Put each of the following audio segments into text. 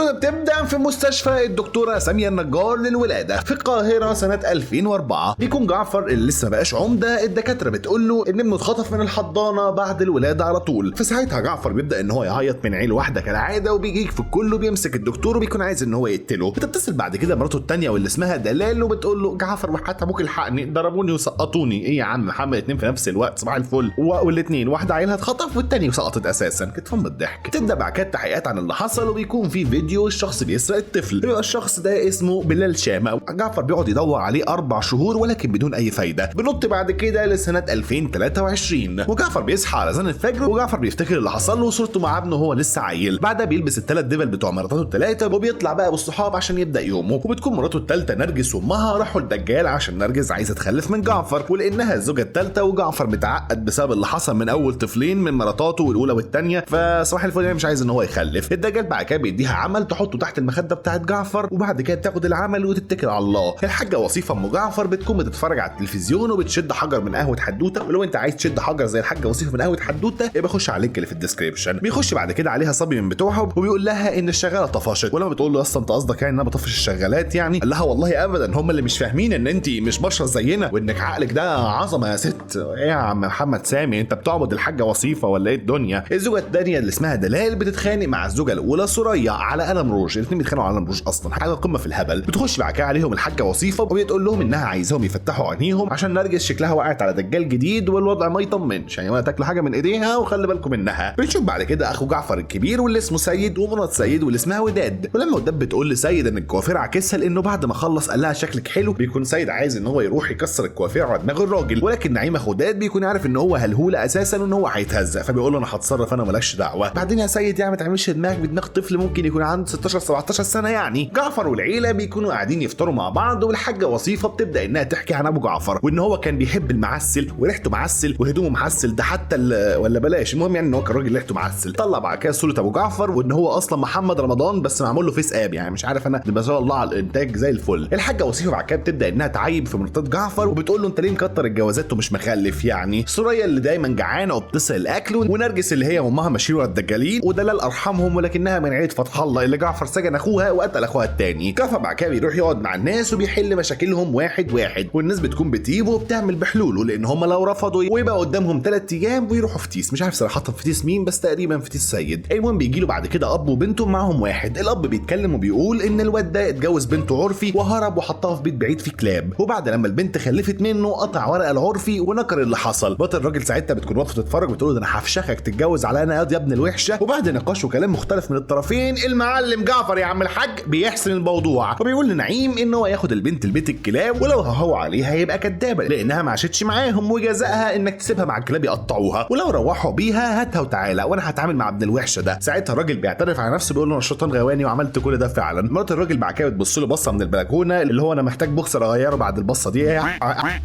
الحدوته بتبدا في مستشفى الدكتوره ساميه النجار للولاده في القاهره سنه 2004. بيكون جعفر اللي لسه ما بقاش عمده، الدكاتره بتقول له ان ابنه اتخطف من الحضانه بعد الولاده على طول. فساعتها جعفر بيبدا ان هو يعيط من عين واحده كالعاده، وبيجيك في كله بيمسك الدكتور وبيكون عايز ان هو يقتله. بتتصل بعد كده مراته الثانيه واللي اسمها دلال وبتقول له جعفر وحياة ابوك الحقني، ضربوني وسقطوني. ايه يا عم محمد، اتنين في نفس الوقت صباح الفل. والاثنين واحده عيلها اتخطف والثانيه سقطت اساسا. كتفهم بالضحك. تبدا بعد كده تحقيقات عن اللي حصل، وبيكون في فيديو الشخص بيسرق الطفل. بيبقى الشخص ده اسمه بلال شامه. جعفر بيقعد يدور عليه 4 شهور ولكن بدون اي فايده. بنط بعد كده لسنه 2023 وجعفر بيصحى على اذان الفجر، وجعفر بيفتكر اللي حصل له وصورته مع ابنه وهو لسه عيل. بعدها بيلبس ال3 دبل بتوع مراته ال3 وبيطلع بقى بالصحاب عشان يبدا يومه. وبتكون مراته الثالثه نرجس وامها راحوا الدجال عشان نرجس عايزه تخلف من جعفر، ولانها الزوجه الثالثه وجعفر متعقد بسبب اللي حصل من اول طفلين من مراتاته والاولى والثانيه، فصباح الفل يعني مش عايز ان هو يخلف. الدجال بعد كده بيديها عمل تحطه تحت المخده بتاعت جعفر، وبعد كده بتاخد العمل وتتكل على الله. الحاجه وصيفه ام جعفر بتكون بتتفرج على التلفزيون وبتشد حجر من قهوه حدوته، ولو انت عايز تشد حجر زي الحاجه وصيفه من قهوه حدوته يبقى خش على اللينك اللي في الديسكريبشن. بيخش بعد كده عليها صبي من بتوعها وبيقول لها ان الشغاله طفشت، ولما بتقول له اصلا انت قصدك يعني ان انا بطفش الشغالات يعني؟ قال لها والله ابدا، هم اللي مش فاهمين ان انت مش بشر زينا وانك عقلك ده عظمه يا ست. ايه يا عم محمد سامي، انت بتعبد الحاجه وصيفه ولا ايه الدنيا؟ الزوجه الثانيه اللي اسمها دلال بتتخانق مع الزوجه الاولى سوريا على قلم روج. الاثنين بيتخانقوا على قلم روج، اصلا حاجه قمه في الهبل. بتخش بعد كده عليهم الحاجه وصيفه وبتقول لهم انها عايزاهم يفتحوا عينيهم عشان نرجس شكلها وقعت على دجال جديد والوضع ما يطمنش، يعني ولا تاكلوا حاجه من ايديها وخلي بالكم منها. بنشوف بعد كده اخو جعفر الكبير واللي اسمه سيد ومرات سيد واللي اسمها وداد. ولما وداد بتقول لسيد ان الكوافير عكسها لانه بعد ما خلص قال لها شكلك حلو، بيكون سيد عايز ان هو يروح يكسر الكوافير على دماغ الراجل، ولكن نعيم اخو وداد بيكون عارف ان هو هلهوله اساسا وان هو هيتهزق، فبيقول له انا هتصرف انا مالكش دعوه. بعدين يا سيد يعني ما تعملش دماغك بدماغ طفل ممكن يكون عنده 16 17 سنه يعني. جعفر والعيله بيكونوا قاعدين يفطروا مع بعض، والحاجه وصيفه بتبدا انها تحكي عن ابو جعفر وان هو كان بيحب المعسل وريحته معسل وهدومه معسل، ده حتى ولا بلاش، المهم يعني ان هو كان راجل ريحته معسل. طلع بعد كده صوره ابو جعفر وان هو اصلا محمد رمضان بس معمول له فيس اب، يعني مش عارف انا، ما شاء الله على الانتاج زي الفل. الحاجه وصيفه بعد كده بتبدا انها تعيب في مرتات جعفر وبتقول له انت ليه مكتر الجوازات ومش مخلف يعني. سوريا اللي دايما جعانه وبتسال الاكل، ونرجس اللي هي امها مشيره الدجالين، ودلال ارحمهم ولكنها من عيله فتح الله اللي جعفر سجن اخوها وقتل اخوها الثاني. جعفر بعد كده بيروح يقعد مع الناس وبيحل مشاكلهم واحد واحد، والناس بتكون بتجيبه وبتعمل بحلوله لان هم لو رفضوا ويبقى قدامهم 3 ايام ويروحوا فتيس. مش عارف صراحه فتيس مين بس تقريبا فتيس سيد. المهم بيجي له بعد كده اب وبنته معاهم واحد. الاب بيتكلم وبيقول ان الواد ده اتجوز بنته عرفي وهرب وحطها في بيت بعيد في كلاب، وبعد لما البنت خلفت منه قطع ورق العرفي ونكر اللي حصل. بطل الراجل ساعتها بتكون واقفه تتفرج بتقول له ده انا هفشخك تتجوز على انا يا ابن الوحشه. وبعد نقاش وكلام مختلف من الطرفين المعلم جعفر يا عم الحاج بيحسن الموضوع وبيقول لنعيم ان هو ياخد البنت لبيت الكلاب، ولو هو عليها يبقى كدابه لانها ما عاشتش معاهم، وجزائها انك تسيبها مع الكلاب يقطعوها، ولو روحوا بيها هاتها وتعالى وانا هتعامل مع ابن الوحشه ده. ساعتها الراجل بيعترف على نفسه بيقول له انا الشيطان غواني وعملت كل ده فعلا. مرات الراجل بعد كده بتبص له بصه من البلكونه اللي هو انا محتاج بوكسر اغيره بعد البصه دي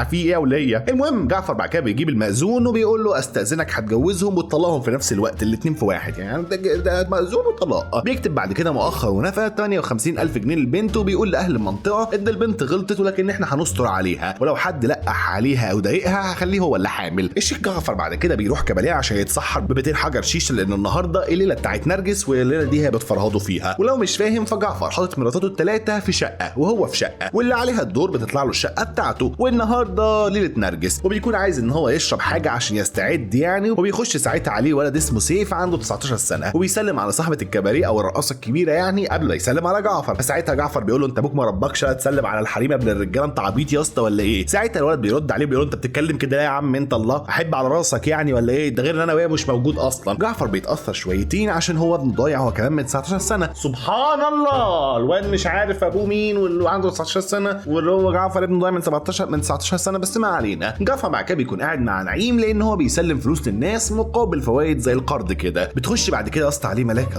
في ايه يا وليه. المهم جعفر بعد كده بيجيب المأذون وبيقول له استاذنك هتجوزهم وتطلقهم في نفس الوقت الاثنين في واحد، يعني ده مأذون وطلاق. بيكتب بعد كده مؤخر ونفى 58,000 جنيه للبنت، وبيقول لاهل المنطقه ان البنت غلطت ولكن احنا هنستر عليها، ولو حد لقح عليها او ضايقها هخليه هو اللي حامل. الشيخ جعفر بعد كده بيروح كباريه عشان يتسحر ب200 حجر شيشه لان النهارده الليله بتاعت نرجس والليله دي هي بتفرهدوا فيها. ولو مش فاهم فجعفر حاطط مراتاته ال3 في شقه وهو في شقه، واللي عليها الدور بتطلع له الشقه بتاعته، والنهارده ليله نرجس وبيكون عايز ان هو يشرب حاجه عشان يستعد يعني، وبيخش ساعتها عليه ولد اسمه سيف عنده 19 سنه وبيسلم على صاحبه الكباريه او الرقاصه الكبيره يعني قبل ما يسلم على جعفر. فساعتها جعفر بيقول له انت ابوك ما ربكش تسلم على الحريم قبل الرجاله، انت عبيط يا اسطى ولا ايه؟ ساعتها الولد بيرد عليه بيقول له انت بتتكلم كده يا عم انت الله احب على راسك يعني ولا ايه؟ ده غير ان انا وهي مش موجود اصلا. جعفر بيتاثر شويتين عشان هو ابنه ضايع هو كمان من 19 سنه. سبحان الله، الواد مش عارف ابوه مين واللي عنده 19 سنه واللي هو جعفر ابنه ضايع من 19 سنه. بس ما علينا. جعفر بعد كده بيكون قاعد مع نعيم لان هو بيسلم فلوس للناس مقابل فوائد زي القرض كده. بتخش بعد كده قصت عليه ملاك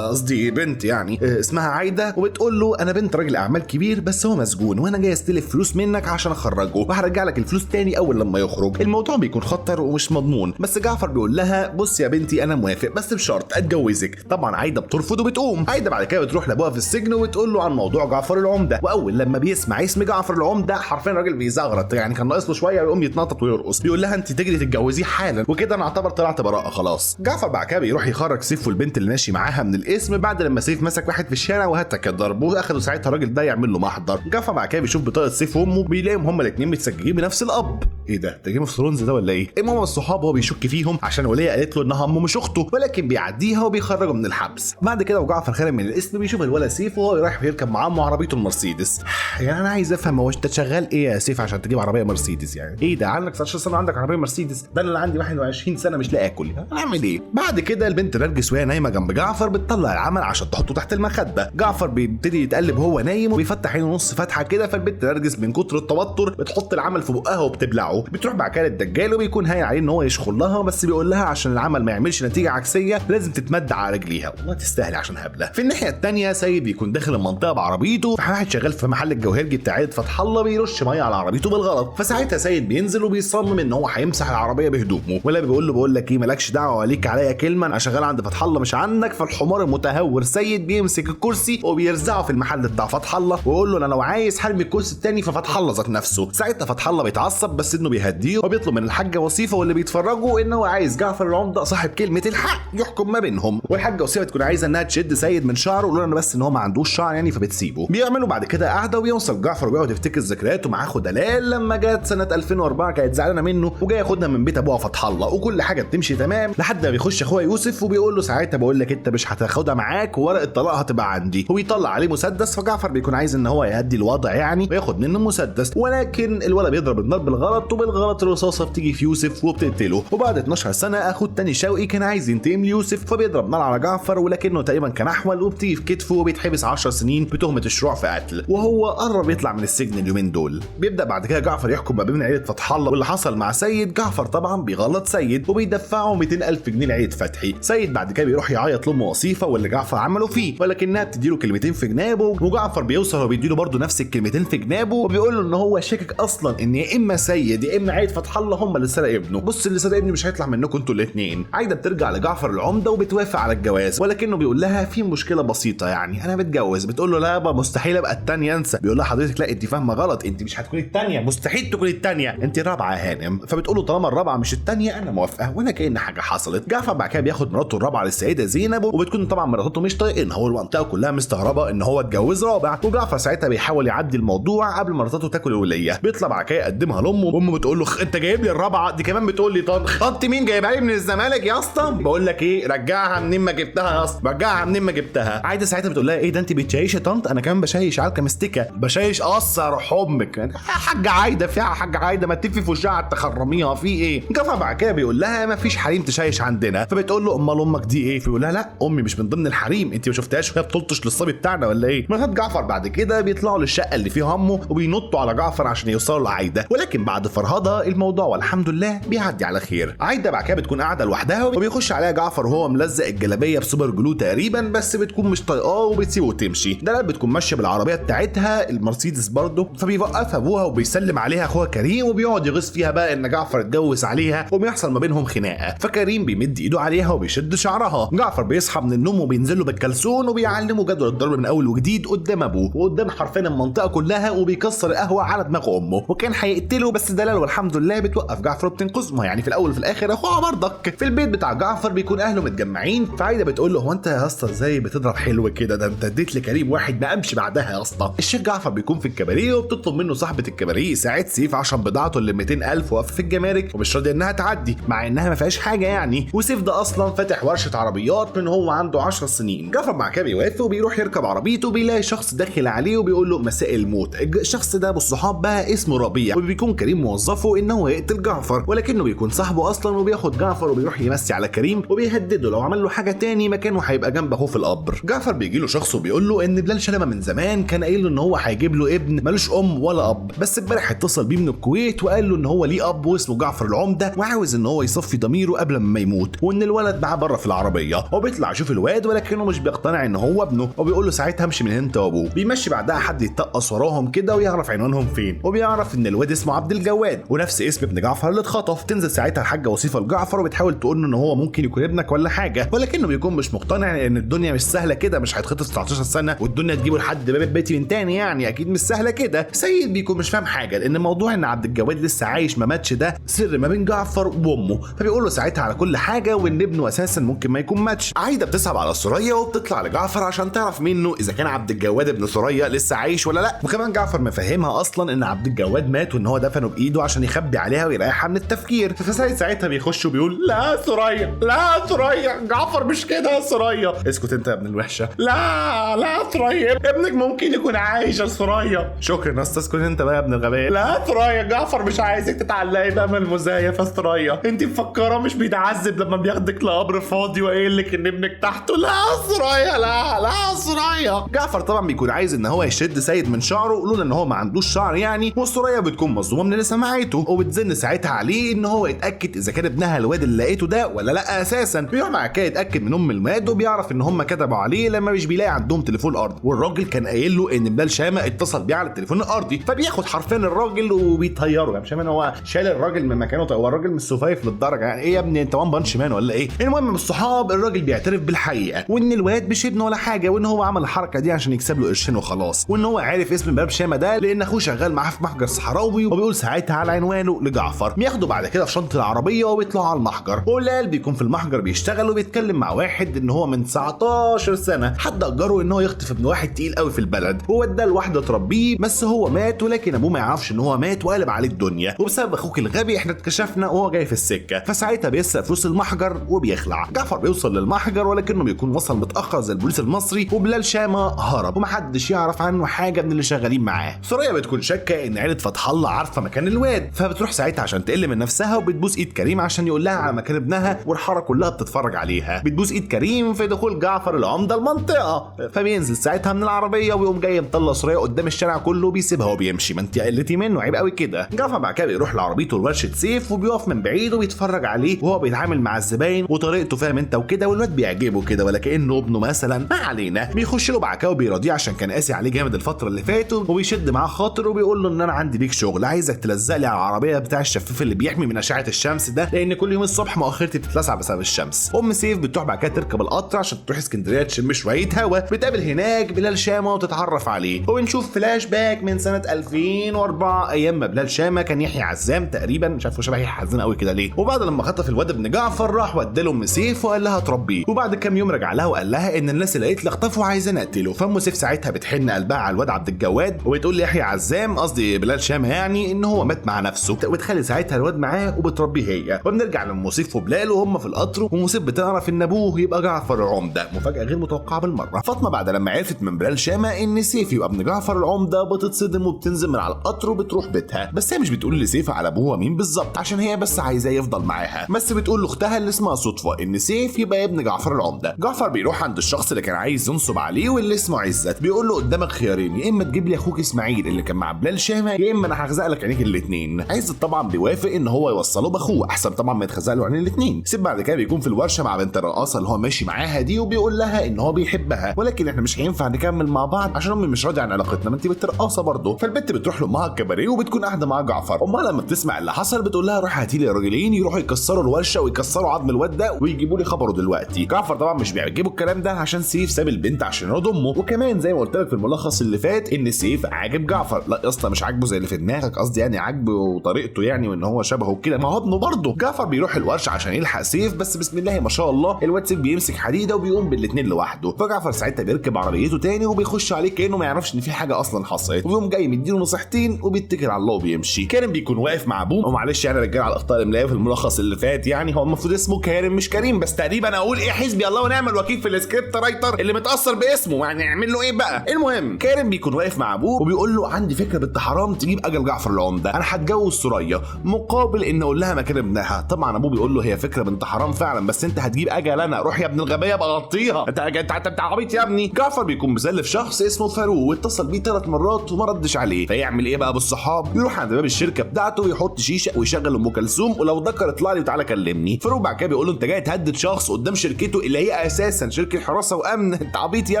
قصدي بنت يعني اسمها عايده، وبتقول له انا بنت راجل اعمال كبير بس هو مسجون وانا جاي استلف فلوس منك عشان اخرجه وهرجع لك الفلوس تاني اول لما يخرج. الموضوع بيكون خطر ومش مضمون، بس جعفر بيقول لها بص يا بنتي انا موافق بس بشرط اتجوزك. طبعا عايده بترفض وبتقوم. عايده بعد كده بتروح لابوها في السجن وبتقول له عن موضوع جعفر العمده، واول لما بيسمع اسم جعفر العمده حرفيا الراجل بيزغرط، يعني كان ناقص له شويه ويقوم يتنطط ويرقص. بيقول لها انت تجري تتجوزيه حالا، وكده انا اعتبر طلعت براءه خلاص. جعفر بعد كده بيروح يخرج سيف والبنت اللي ماشي معاها من الاسم بعد لما سيف مسك واحد في الشارع وهتك ضربه واخدوا ساعتها الراجل ده يعمل له محضر. جعفر بعد كده بيشوف بطاقه سيف وامه بيلاقيهم هما الاثنين متسجلين بنفس الاب. ايه ده جيم اوف ثرونز ده ولا ايه؟ المهم الصحاب هو بيشك فيهم عشان وليه قالت له انها امه مش اخته، ولكن بيعديها وبيخرجه من الحبس. بعد كده وجعفر خارج من القسم بيشوف الولد سيف وهو رايح يركب معاه عربيته المرسيدس. يعني انا عايز افهم هو انت شغال ايه يا سيف عشان تجيب عربيه مرسيدس؟ يعني ايه ده عندك 19 سنه عندك عربيه مرسيدس؟ ده انا اللي عندي 21 سنه مش لاقي اكل، اعمل ايه؟ بعد كده البنت نرجس وهي نايمه جنب جعفر بتطلع العمل عشان تحطه تحت المخده. جعفر بيبتدي يتقلب وهو نايم وبيفتح عينه نص فتحه كده، فالبنت نرجس من كتر التوتر بتحط العمل في بقها وبتبلعه. بتروح بعد كده الدجال وبيكون هاين عليه ان هو يشخل لها، بس بيقول لها عشان العمل ما يعملش نتيجه عكسيه لازم تتمد على رجليها. والله تستاهل عشان هبله. في الناحيه الثانيه سيد بيكون داخل المنطقه بعربيته، فواحد شغال في محل الجوهرجي بتاع عيد فتح الله بيرش ميه على عربيته بالغلط، فساعتها سيد بينزل وبيصمم ان هو هيمسح العربيه بهدومه، ولا بيقول له بقول لك ايه مالكش دعوه وليك عليا كلمه، انا شغال عند فتح الله مش عنك. فالحمار المتهور سيد بيمسك الكرسي وبيرزعه في المحل بتاع فتح الله ويقول له انا لو عايز حرمي الكرسي الثاني ففتح الله ذات نفسه. ساعتها فتح الله بيتعصب بس انه بيهديه وبيطلب من الحاجه وصيفه واللي بيتفرجوا ان هو عايز جعفر العمده صاحب كلمه الحق يحكم ما بينهم، والحاجه وصيفه تكون عايزه انها تشد سيد من شعره ولولا بس ان هو ما عندوش شعر يعني فبتسيبه. بيعملوا بعد كده قعده وبيوصل جعفر وبيقعد يفتكر ذكرياته مع اخو دلال لما جت سنه 2004 كانت زعلانه منه وجاي ياخدها من بيت ابوها فتح الله، وكل حاجه بتمشي تمام لحد ما بيخش اخوها يوسف وبيقول له ساعتها بقول لك انت مش هتاخدها معاك وورقه الطلاق هتبقى عندي، وبيطلع عليه مسدس. فجعفر بيكون عايز ان هو يهدي الوضع يعني وياخد منه المسدس، ولكن الولد بيضرب النار بالغلط وبالغلط الرصاصه بتيجي في يوسف وبتقتله. وبعد 12 سنه اخو التاني شوقي كان عايز ينتقم ليوسف فبيضرب نار على جعفر، ولكنه تقريبا كان احول وبتيجي في كتفه وبيتحبس 10 سنين بتهمه الشروع في قتل، وهو قرب يطلع من السجن اليومين دول. بيبدا بعد كده جعفر يحكم ما بين عيله فتح الله واللي حصل مع سيد. جعفر طبعا بيغلط سيد وبيدفعه 200,000 جنيه لعيله فتحي. سيد بعد كده بيروح يعيط لامه وصيفه واللي جعفر عمله فيه، ولكنها بتديله كلمتين في جنابه، وجعفر بيوصل وبيديله برضه نفس الكلمتين في جنابه وبيقول له ان هو شاكك اصلا ان يا اما سيد يا اما عيله فتح الله هم اللي سرق ابنه. بص اللي سرق ابني مش هيطلع منكم انتوا الاثنين. عايده بترجع لجعفر العمده وبتوافق على الجواز، ولكنه بيقول لها في مشكله بسيطه يعني انا بتجوز. بتقول له لا يابا مستحيل ابقى الثانيه انسى. بيقول لها حضرتك لا انت فاهمه غلط، انت مش هتكوني الثانيه، مستحيل تكوني الثانيه، انت الرابعه يا هانم. فبتقول له طالما الرابعه مش الثانيه انا موافقه ولا كأن حاجه حصلت. جعفر بعد كده بياخد مراته الرابعه للسيده زينب، وبتكون طبعا مراته مش طايقينها والمنطقه كلها مستغربه ان هو اتجوز رابع، وجعفر ساعتها بيحاول يعدي الموضوع قبل ما مرته تاكل الوليه. بيطلع بعد كده يقدمها لامه وامه بتقول له انت جايب لي الرابعه دي كمان بتقول لي طنط مين جايبها لي من الزمالك يا اسطى؟ بقول لك ايه رجعها منين ما جبتها يا اسطى، رجعها منين ما جبتها. عايده ساعتها بتقول لها ايه ده انت بتشيش يا طنط؟ انا كمان بشيش علكه مستكه بشيش قصه روح امك يا حاجه عايده فيها حاجه عايده ما تفي في وشها تخرميها في ايه. جعفر بعد كده بيقول لها ما فيش حريم تشيش عندنا، فبتقول له امال امك دي ايه؟ فيقول لها لا امي مش من ضمن الحريم، انت ما شفتهاش وهي بتلطش للصبي بتاعنا ولا ايه؟ مرات جعفر بعد كده بيطلعوا للشقه اللي فيها امه وبينطوا على جعفر عشان يوصلوا لعايده، ولكن بعد فرهضه الموضوع والحمد لله بيعدي على خير. عايده بعد كده بتكون قاعده لوحدها وبيخش عليها جعفر وهو ملزق الجلابيه بسوبر جلو تقريبا، بس بتكون مش طايقاه وبتسيبه وتمشي. دلال بتكون ماشيه بالعربيه بتاعتها المرسيدس برضه، فبيوقفها ابوها وبيسلم عليها اخوها كريم وبيقعد يغيظ فيها بقى ان جعفر اتجوز عليها وبيحصل ما بينهم خناقه. فكريم بيمد ايده عليها وبيشد شعرها. جعفر بيصحى من النوم وبينزل له بالكلسون وبيعلمه جدول الضرب من اول وجديد قدام ابوه وقدام حرفيا المنطقه كلها، وبيكسر القهوه على دماغ امه وكان هيقتله بس دلال والحمد لله بتوقف جعفر وبتنقذه. ما يعني في الاول وفي الاخر اخوها برضك. في البيت بتاع جعفر بيكون اهله متجمعين، فعايده بتقول له هو انت يا اسطى ازاي بتضرب حلو كده؟ ده انت اديت لكريم واحد ما قامش بعدها يا اسطى. الشيخ جعفر بيكون في الكباريه وبتطلب منه صاحبه الكباريه ساعات سيف عشان بضاعته اللي 200,000 واقفه في الجمارك ومش راضي انها تعدي مع انها ما فيهاش حاجه يعني، وسيف ده اصلا فاتح ورشه عربيات من هو عنده 10 سنين. جعفر مع كده بيوافق وبيروح يركب عربيته بيلاقي شخص داخل عليه وبيقول له مساء الموت. الشخص ده بالصحاب بقى اسمه ربيع، وبيكون كريم موظفه ان هو يقتل جعفر، ولكنه بيكون صاحبه اصلا وبياخد جعفر وبيروح يمسي على كريم وبيهدده لو عمل له حاجه تاني مكانه هيبقى جنب اخوه في القبر. جعفر بيجي له شخص وبيقول له ان بلال شلمه من زمان كان قايل له ان هو هيجيب له ابن ملوش ام ولا اب، بس امبارح اتصل بيه من الكويت وقال له ان هو ليه اب واسمه جعفر العمده وعاوز ان هو يصفي ضميره قبل ما يموت، وان الولد معاه بره في العربيه. وبيطلع يشوف الواد ولكنه مش بيقتنع ان هو ابنه، وبيقول له ساعتها امشي من هنا انت وابوه. بيمشي بعدها حد يتقص وراهم كده ويعرف عنوانهم فين، وبيعرف ان الواد اسمه عبد الجواد الجواد ونفس اسم ابن جعفر اللي اتخطف. تنزل ساعتها الحاجه وصيفه لجعفر وبتحاول تقول له ان هو ممكن يكون ابنك ولا حاجه، ولكنه بيكون مش مقتنع لان الدنيا مش سهله كده، مش هيتخطف 19 سنه والدنيا تجيبه لحد باب بيتي من تاني، يعني اكيد مش سهله كده. سيد بيكون مش فاهم حاجه لان موضوع ان عبد الجواد لسه عايش ما ماتش ده سر ما بين جعفر وامه، فبيقول له ساعتها على كل حاجه وان ابنه اساسا ممكن ما يكون ماتش. عايده بتصعب على سوريا وبتطلع لجعفر عشان تعرف منه اذا كان عبد الجواد ابن سوريا لسه عايش ولا لا، وكمان جعفر مفهمها اصلا ان عبد الجواد مات وان هو دفنه بايده عشان يخبي عليها ويريحها من التفكير. فسيد ساعتها بيخش وبيقول لا سوريا لا سوريا، جعفر مش كده يا سوريا. اسكت انت يا ابن الوحشه. لا سوريا ابنك ممكن يكون عايش يا سوريا. شكرا اسكت انت بقى يا ابن الغباء. لا سوريا جعفر مش عايزك تتعلقي بامل مزيف يا سوريا، انت مفكره مش بيتعذب لما بياخدك لقبر فاضي وقايل لك ان ابنك تحته؟ لا سوريا لا سوريا. جعفر طبعا بيكون عايز ان هو يشد سيد من شعره لولا ان هو ما عندوش شعر يعني، وسوريا بتكون مصدومه من اللي سمعته وبتزن ساعتها عليه ان هو يتاكد اذا كان ابنها الواد اللي لقيته ده ولا لا اساسا. بيروح مع كده يتاكد من ام الواد وبيعرف ان هم كتبوا عليه لما مش بيلاقي عندهم تليفون ارضي، والراجل كان قايل له ان بلال شامه اتصل بيه على التليفون الارضي، فبياخد حرفين الراجل وبيطيره. يعني مش ان هو شال الراجل من مكانه، هو الراجل مش سفايف للدرجه يعني. ايه يا ابني انت وان بانش مان ولا ايه؟ المهم بالصحاب الراجل بيعترف بالحقيقه وان الواد مش ابنه ولا حاجه، وان هو عمل الحركه دي عشان يكسب له قرشين وخلاص، وان هو عارف اسم بلال شامه ده لان اخوه شغال معاه في محجر صحراوي، وبيقول ساعتها على عنوانه لجعفر. بياخده بعد كده في شنطه العربيه وبيطلعوا على المحجر، وبلال بيكون في المحجر بيشتغل وبيتكلم مع واحد ان هو من 19 سنه حد اجره ان هو يخطف ابن واحد تقيل قوي في البلد، ووداه لواحده تربيه، بس هو مات ولكن ابوه ما يعرفش ان هو مات وقلب عليه الدنيا، وبسبب اخوك الغبي احنا اتكشفنا وهو جاي في السكه. فساعتها بيسرق فلوس المحجر وبيخلع. جعفر بيوصل للمحجر ولكنه بيكون وصل متاخر زي البوليس المصري، وبلال شامه هرب ومحدش يعرف عنه حاجه من اللي شغالين معاه. سوريا بتكون شاكه ان عيله فتح الله عارفه مكان الواد، فبتروح ساعتها عشان تقل من نفسها وبتبوس ايد كريم عشان يقول لها على مكان ابنها، والحاره كلها بتتفرج عليها. بتبوس ايد كريم في دخول جعفر العمده المنطقه، فبينزل ساعتها من العربيه ويقوم جاي مطلع سوريا قدام الشارع كله بيسيبها وبيمشي. ما انت قلتي منه عيب قوي كده. جعفر بعد كده بيروح لعربيته لورشه سيف وبيقف من بعيد وبيتفرج عليه وهو بيتعامل مع الزباين وطريقته فاهم انت وكده، والواد بيعجبه كده ولا كانه ابنه مثلا. ما علينا. بيخش له بعد كده وبيراضيه عشان كان قاسي عليه جامد الفتره اللي فاتت، وبيشد معاه خاطر وبيقول له ان انا عندي ليك شغل، عايزك تلزق لي على العربيه بتاع الشفاف اللي بيحمي من اشعه الشمس ده، لان كل يوم الصبح مؤخرتي بتتلسع بسبب الشمس. ام سيف بتروح بعد كده تركب القطر عشان تروح اسكندريه تشم شويه هوا، بتقابل هناك بلال شامه وتتعرف عليه، وبنشوف فلاش باك من سنه 2004 ايام ما بلال شامه كان يحيى عزام تقريبا، مش عارف شبه يحيى عزام قوي كده ليه. وبعد لما خطف الواد ابن جعفر راح ودى له ام سيف وقال لها تربيه، وبعد كام يوم رجع لها وقال لها ان الناس اللي قالت لي اخطفه عايزه نقتله. فام سيف ساعتها بتحن قلبها على الواد عبد الجواد وبتقول ليحيى عزام قصدي بلال شامه يعني ان هو مات مع نفسه، وتخلي ساعتها الواد معاه وبتربيه هي. وبنرجع لام سيف وبلال وهم في القطر، وام سيف بتعرف ان ابوه يبقى جعفر العمده، مفاجاه غير متوقعه بالمره. فاطمه بعد لما عرفت من بلال شامه ان سيف يبقى ابن جعفر العمده بتتصدم وبتنزل من على القطر وبتروح بيتها، بس هي مش بتقول لسيف على ابوه مين بالظبط عشان هي بس عايزاه يفضل معاها، بس بتقول لاختها اللي اسمها صدفه ان سيف يبقى ابن جعفر العمده. جعفر بيروح عند الشخص اللي كان عايز ينصب عليه واللي اسمه عزت، بيقول له قدامك خيارين، يا اما تجيب لي اخوك اسماعيل اللي كان مع بلال شامه، يا اما انا هخزق لك عينيك الاثنين. عزت طبعا بيوافق ان هو يوصله باخوه، احسن طبعا ما يتخزق له عينين الاثنين. سيف بعد كده بيكون في الورشه مع بنت الرقاصه اللي هو ماشي معاها دي، وبيقول لها ان هو بيحبها ولكن احنا مش هينفع نكمل مع بعض عشان امي مش راضيه عن علاقتنا، ما انت بنت رقاصه برضه. فالبنت بتروح لامها الكباريه وبتكون قاعده مع جعفر، امها لما بتسمع اللي حصل بتقول لها روح هاتي لي راجلين يروحوا يكسروا الورشه ويكسروا عظم الواد ده ويجيبوا لي خبره دلوقتي. جعفر طبعا مش بيعجبه الكلام ده عشان سيف ساب البنت عشان يرضي امه، وكمان زي ما قلت لك في الملخص اللي فات ان سيف عاجب جعفر. لا يا اسطى مش عاجبه زي اللي في دماغك، قصدي يعني عاجبه طريقته يعني وان هو شبهه كده، ما هو ابنه برضه. جعفر بيروح الورشه عشان يلحق سيف، بس بسم الله ما شاء الله الواد سيف بيمسك حديده وبيقوم بالاثنين لوحده. فجعفر ساعتها بيركب عربيته تاني وبيخش عليه كانه ما يعرفش ان في حاجه اصلا حصلت، وبيقوم جاي مديله نصيحتين وبيتكل على الله وبيمشي. كارم بيكون واقف مع ابوه، ومعلش يعني رجاله على الاخطاء اللي ملاقيها في الملخص اللي فات، يعني هو المفروض اسمه كارم مش كريم، بس تقريبا اقول ايه حسبي الله ونعم الوكيل في السكريبت رايتر اللي متاثر باسمه، يعني نعمل له ايه بقى. المهم كارم بيكون واقف مع ابوه وبيقول له عندي فكره بنت حرام تجيب اجل جعفر العمده، انا هتجوز سوريا مقابل ان اقول لها مكان ابنها. طبعا ابوه بيقول له هي فكره بنت حرام فعلا، بس انت هتجيب اجل انا، روح يا ابن الغبيه ابقى غطيها، انت عبيط يا ابني. جعفر بيكون مسلف شخص اسمه فاروق واتصل بيه 3 مرات وما ردش عليه، فيعمل ايه بقى بالصحاب؟ يروح عند باب الشركه بتاعته ويحط شيشه ويشغل ام كلثوم ولو ذكر اطلع لي وتعالى كلمني. فاروق بعد كده بيقول له انت جاي تهدد شخص قدام شركته اللي هي اساسا شركه حراسه وامن، انت عبيط يا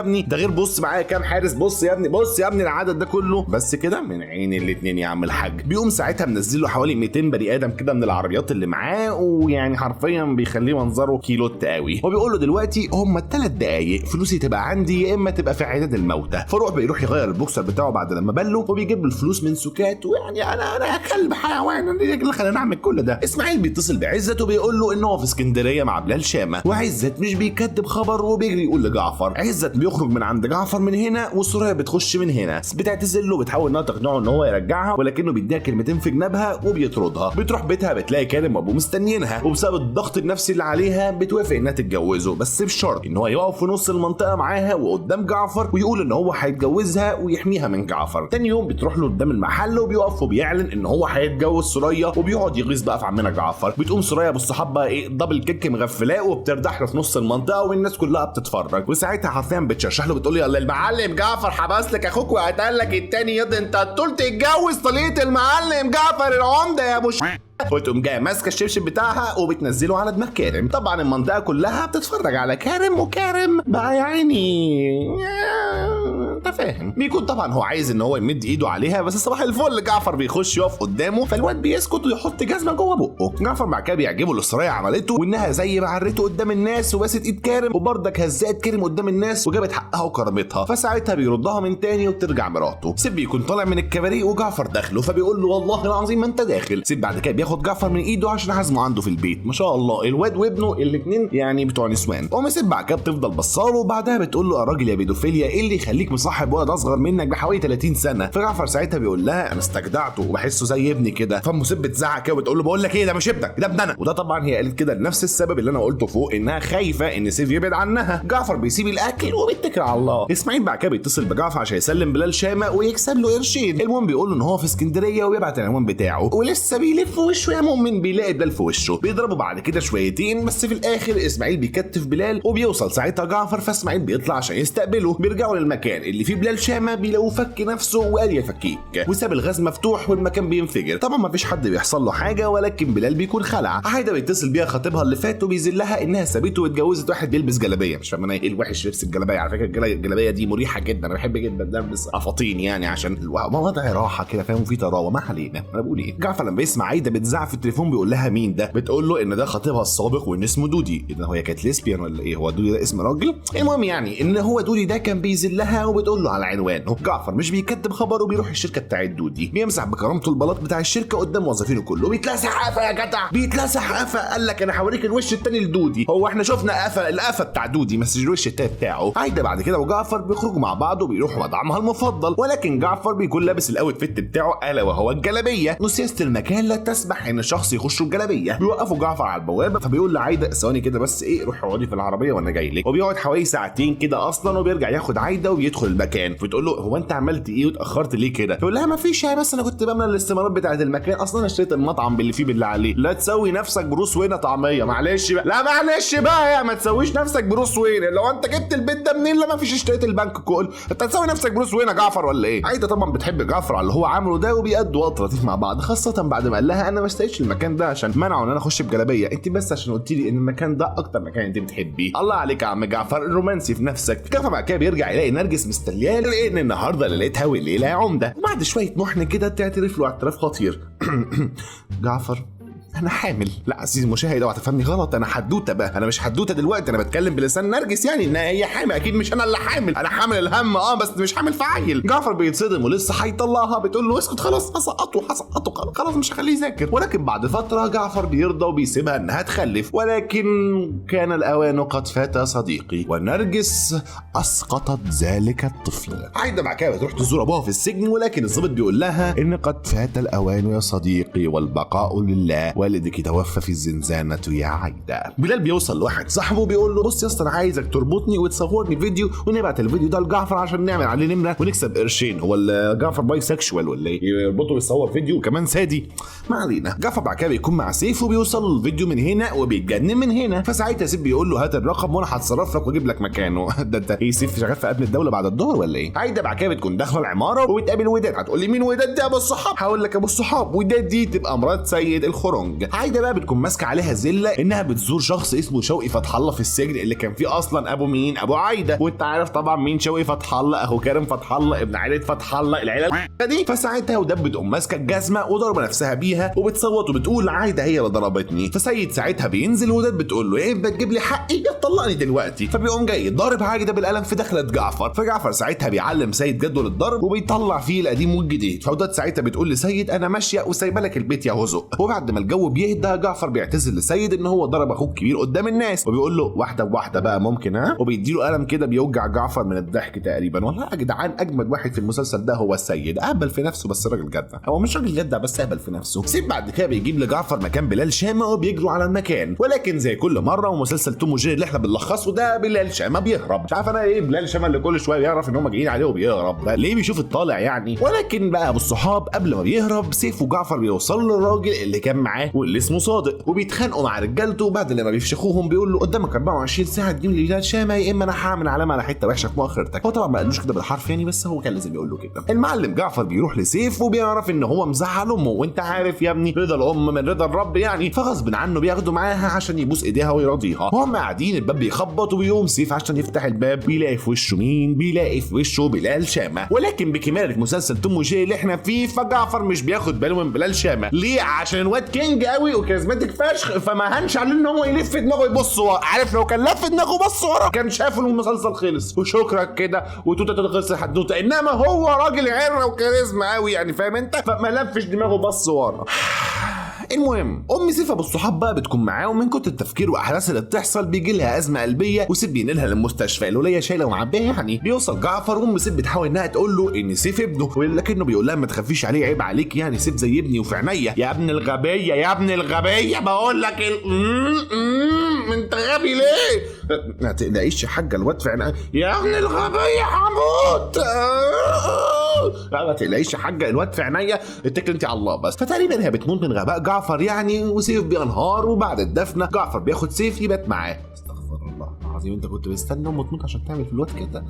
ابني. ابني، ده غير بص معايا كام حارس، بص يا ابني، بص يا ابني العدد ده كله. بس كده من عين الاتنين يا عم الحاج. بيقوم ساعتها منزل له حوالي 200 بني ادم كده من العربيات اللي معاه، ويعني حرفيا بيخليه منظره كيلوت قوي. وبيقول له دلوقتي هم 3 دقايق فلوسي تبقى عندي يا اما تبقى في عداد الموتى. فروح بيروح يغير البوكسر بتاعه بعد لما بله، وبيجيب له الفلوس من سكات. ويعني انا كلب حيوان اللي خلاني اعمل كل ده. اسماعيل بيتصل بعزت وبيقول له ان هو في اسكندريه مع بلال شامه، وعزت مش بيكذب خبر وبيجري يقول لجعفر. عزت بيخرج من عند جعفر من هنا، وسوريا بتخش من هنا، بتعتذر له، بتحاول انها تقنعه ان هو يرجعها، ولكنه بيديها كلمتين في جنابها وبيطردها. بتروح بيتها بتلاقي كارم وابوه مستنيينها، وبسبب الضغط النفسي اللي عليها بتوافق انها تتجوزه، بس بشرط ان هو يقف في نص المنطقه معاها وقدام جعفر ويقول ان هو هيتجوزها ويحميها من جعفر. تاني يوم بتروح له قدام المحل وبيقف وبيعلن ان هو هيتجوز سوريا، وبيقعد يغيظ بقى في عمنا جعفر. بتقوم سوريا بالصحاب بقى ايه دبل كيك مغفلاه وبتردح له في نص المنطقه، والناس كلها بتتفرج. وساعتها حرفيا بتشرح له بتقول له يلا المعلم جعفر حبس لك اخوك وقتل لك التاني، ياض انت هتقول تتجوز طليقه المعلم جعفر العمده يا ابو وتقوم جايه ماسكه الشبشب بتاعها وبتنزله على دماغ كارم. طبعا المنطقه كلها بتتفرج على كارم، وكارم بقى يا عيني انت فاهم بيكون طبعا هو عايز ان هو يمد ايده عليها، بس صباح الفل جعفر بيخش يقف قدامه، فالواد بيسكت ويحط جزمه جوه بقه. جعفر بعد كده بيعجبه اللي سوريا عملته، وانها زي ما عرته قدام الناس وباست ايد كارم، وبرضك هزقت كارم قدام الناس وجابت حقها وكرامتها. فساعتها بيردها من تاني وبترجع مراته. سيب بيكون طالع من الكباريه وجعفر داخله، فبيقول له والله العظيم ما انت داخل. سيب بعد كده بياخد جعفر من ايده عشان عزمه عنده في البيت. ما شاء الله الواد وابنه الاثنين يعني بتوع نسوان. سيب بعد كده بتفضل بصاله، وبعدها بتقول له يا راجل يا بيدوفيليا ايه اللي يخليك مصاحب ولد اصغر منك بحوالي 30 سنه؟ فجعفر ساعتها بيقول لها انا استجدعته وبحسه زي ابني كده. فمسيب بتزعق كده وبتقول له بقول لك ايه ده مش ابنك ده ابن انا. وده طبعا هي قالت كده لنفس السبب اللي انا قلته فوق، انها خايفه ان سيف يبعد عنها. جعفر بيسيب الاكل وبيتكل على الله. اسماعيل بعد كده بيتصل بجعفر عشان يسلم بلال شامه ويكسب له قرشين. المهم بيقول له ان هو في اسكندريه وبيبعت العنوان بتاعه، ولسه بيلف وشه يا مؤمن بيلاقي بلال في وشه. بيضربوا بعد كده شويتين، بس في الاخر اسماعيل بيكتف بلال وبيوصل ساعتها جعفر. فاسماعيل بيطلع عشان يستقبله. بيرجعوا للمكان اللي فيه بلال شامه، بيلاقوه فك نفسه وقال يفكيك، وساب الغاز مفتوح والمكان بينفجر. طبعا ما فيش حد بيحصل له حاجه، ولكن بلال بيكون خلع. عايده بيتصل بيها خطيبها اللي فات وبيذلها انها سابته واتجوزت واحد بيلبس جلابيه. مش فاهم انا ايه الوحش لبس الجلابيه، على فكره الجلابيه دي مريحه جدا، انا بحب جدا البس افاطين يعني عشان وضع راحه كده فاهم، وفي طراوه. ما علينا، انا بقول ايه. جعفر لما بيسمع عايده بتزعق في التليفون بيقول لها مين ده؟ بتقول له ان ده خطيبها السابق وان اسمه دودي. ان هي كانت ليسبيان ولا ايه؟ هو دودي ده اسم راجل؟ المهم يعني ان هو دودي ده كان بيذلها وبتقول له على عنوانه. جعفر مش بيكتب خبر وبيروح الشركه بتاعت دودي، بيمسح بكرامته البلاط بتاع الشركه قدام موظفينه كله. بيتلسح قفا يا جدع، بيتلسح قفا. قال لك انا هوريك الوش التاني لدودي. هو احنا شفنا قفا القفا بتاع دودي بس الوش التاني بتاعه. عايده بعد كده وجعفر بيخرجوا مع بعض وبيروحوا مطعمها المفضل، ولكن جعفر بيكون لابس الاوت فيت بتاعه الا وهو الجلابيه. وسياسه المكان لا تسمح ان شخص يخش الجلابيه. بيوقفوا جعفر على البوابه، فبيقول لعايده ثواني كده بس ايه روحي اقعدي في العربيه وانا جاي لك. وبيقعد حوالي ساعتين كده اصلا، وبيرجع ياخد عايده وبيدخل المكان. فتقول له هو انت عملت ايه واتاخرت ليه كده؟ يقول لها ما فيش يا بس انا كنت بملى الاستمارات بتاعه المكان، اصلا انا اشتريت المطعم باللي فيه بالله عليه. لا تسوي نفسك بروس وين طعميه، معلش بقى. لا معلش بقى يا ما تسويش نفسك بروس وين. لو انت جبت البيت ده منين؟ لا ما فيش اشتريت البنك كول، انت تسوي نفسك بروس وين يا جعفر ولا ايه؟ عايده طبعا بتحب جعفر على اللي هو عامله ده، وبيقضوا وقت لطيف مع بعض، خاصه بعد ما قال لها انا ما اشتريتش المكان ده عشان منعوا ان انا اخش بجلابيه، انت بس عشان قلت لي ان المكان ده اكتر مكان انت بتحبيه. الله عليك يا عم جعفر الرومانسي في نفسك. جعفر بعد كده بيرجع يلاقي نرجس مستنياه لان النهارده ليلتها والليله يا عمده. وبعد شويه محن كده تعترف له اعتراف خطير. جعفر انا حامل. لا عزيزي المشاهد اوعى تفهمني غلط، انا حدوته بقى، انا مش حدوته دلوقتي، انا بتكلم بلسان نرجس يعني ان هي حامل. اكيد مش انا اللي حامل، انا حامل الهم بس مش حامل فعيل. جعفر بيتصدم ولسه هيطلعها، بتقول له اسكت خلاص هسقطه خلاص مش هخليه يذاكر. ولكن بعد فتره جعفر بيرضى وبيسيبها انها تخلف، ولكن كان الاوان قد فات صديقي، ونرجس اسقطت ذلك الطفل. عايده مع كده بتروح تزور ابوها في السجن، ولكن الضابط بيقول لها ان قد فات الاوان يا صديقي والبقاء لله، والدك توفى في الزنزانة يا عايدة. بلال بيوصل لواحد صاحبه بيقول له بص يا اسطى انا عايزك تربطني وتصورني فيديو ونبعت الفيديو ده لجعفر عشان نعمل عليه نمره ونكسب قرشين. هو جعفر باي سكشوال ولا ايه؟ يربطه ويصور فيديو وكمان سادي. ما علينا. جعفر بعد كده بيكون مع سيف وبيوصل له الفيديو من هنا وبيتجنن من هنا، فساعتها سيف بيقول له هات الرقم وانا هتصرف لك واجيب لك مكانه. ده انت ايه سيف شغال في امن الدوله بعد الظهر ولا ايه؟ عايده بعد كده بتكون داخله العماره وبتقابل وداد. هتقول لي مين وداد دي يا ابو الصحاب؟ هقول لك ابو الصحاب وداد دي تبقى مرات سيد الخرنج. يونج. عايده بقى بتكون ماسكه عليها زله انها بتزور شخص اسمه شوقي فتح الله في السجن اللي كان فيه اصلا ابو مين، ابو عايده، وانت عارف طبعا مين شوقي فتح الله، اخو كريم فتح الله ابن عائله فتح الله العيله دي. فساعتها وداد بتقوم ماسكه الجزمه وضربه نفسها بيها وبتصوت وبتقول عايده هي اللي ضربتني. فسيد ساعتها بينزل وداد بتقول له ايه بتجيب لي حقي يا طلقني دلوقتي. فبيقوم جاي ضارب عايده بالقلم في دخله جعفر. فجعفر ساعتها بيعلم سيد جدول الضرب وبيطلع فيه القديم والجديد. فوداد ساعتها بتقول لسيد انا ماشيه وسايبه لك البيت يا هزق. وبعد ما الجو بيهدى جعفر بيعتذر لسيد ان هو ضرب اخوه الكبير قدام الناس وبيقول له واحده بواحده بقى ممكن ها، وبيديله قلم كده بيوجع جعفر من الضحك تقريبا. والله يا جدعان اجمد واحد في المسلسل ده هو السيد، اهبل في نفسه بس راجل جدع. هو مش راجل جدع بس اهبل في نفسه. سيب بعد كده بيجيب لجعفر مكان بلال شامه وبيجروا على المكان، ولكن زي كل مره ومسلسل توم وجيري اللي احنا بنلخصه ده بلال شامه بيهرب. مش عارف انا ايه بلال شامه اللي كل شويه بيعرف ان هم جايين عليه وبيهرب ده ليه، بيشوف الطالع يعني. ولكن بقى ابو الصحاب قبل ما بيهرب سيف وجعفر بيوصلوا للراجل اللي كان معاه واللي اسمه صادق وبيتخانقوا مع رجالته. وبعد لما بيفشخوهم بيقول له قدامك 24 ساعه تجيب لي بلال شامه يا اما انا هعمل علامه على حته وحشه في مؤخرتك. هو طبعا ما قالوش كده بالحرف يعني بس هو كان لازم يقول له كده. المعلم جعفر بيروح لسيف وبيعرف ان هو مزعل امه، وانت عارف يا ابني رضا الام من رضا الرب يعني، فغصب عنه بياخده معاها عشان يبوس ايديها ويراضيها. وهم قاعدين الباب بيخبط وبيقوم سيف عشان يفتح الباب بيلاقي في وشه مين، بيلاقي في وشه بلال شامه. ولكن بكماله مسلسل توم وجيري اللي احنا فيه فجعفر مش بياخد باله من بلال شامه. ليه؟ عشان الواد كينج قوي وكاريزماتيك فشخ، فما هنش عليه ان هو يلف دماغه يبص ورا. عارف لو كان لف دماغه بص ورا كان شاف المسلسل خلص وشكرا كده وتوته خلص حدوته. انما هو راجل عره وكاريزما قوي يعني فاهم انت، فما لفش دماغه بص ورا. المهم ام سيف ابو الصحاب بقى بتكون معاه ومن كتر التفكير واحداث اللي بتحصل بيجي لها ازمه قلبيه وسيف بينقلها للمستشفى. الوليه شايله ومعبيه يعني. بيوصل جعفر وام سيف بتحاول انها تقول له ان سيف ابنه ولكنه بيقول لها ما تخافيش عليه عيب عليك يعني سيف زي ابني وفي عينيا. يا ابن الغبيه يا ابن الغبيه بقول لك انت غبي ليه؟ ما تقلقيش يا حاجه الواد في عينيا. يا ابن الغبيه هموت. ما تقلقيش يا حاجه الواد في عينيا اتكل انت على الله بس. فتقريبا هي بتموت من غباء جعفر يعني وسيف بينهار. وبعد الدفنه جعفر بياخد سيف يبات معاه. استغفر الله العظيم انت كنت مستني امه تموت عشان تعمل في الواد كده؟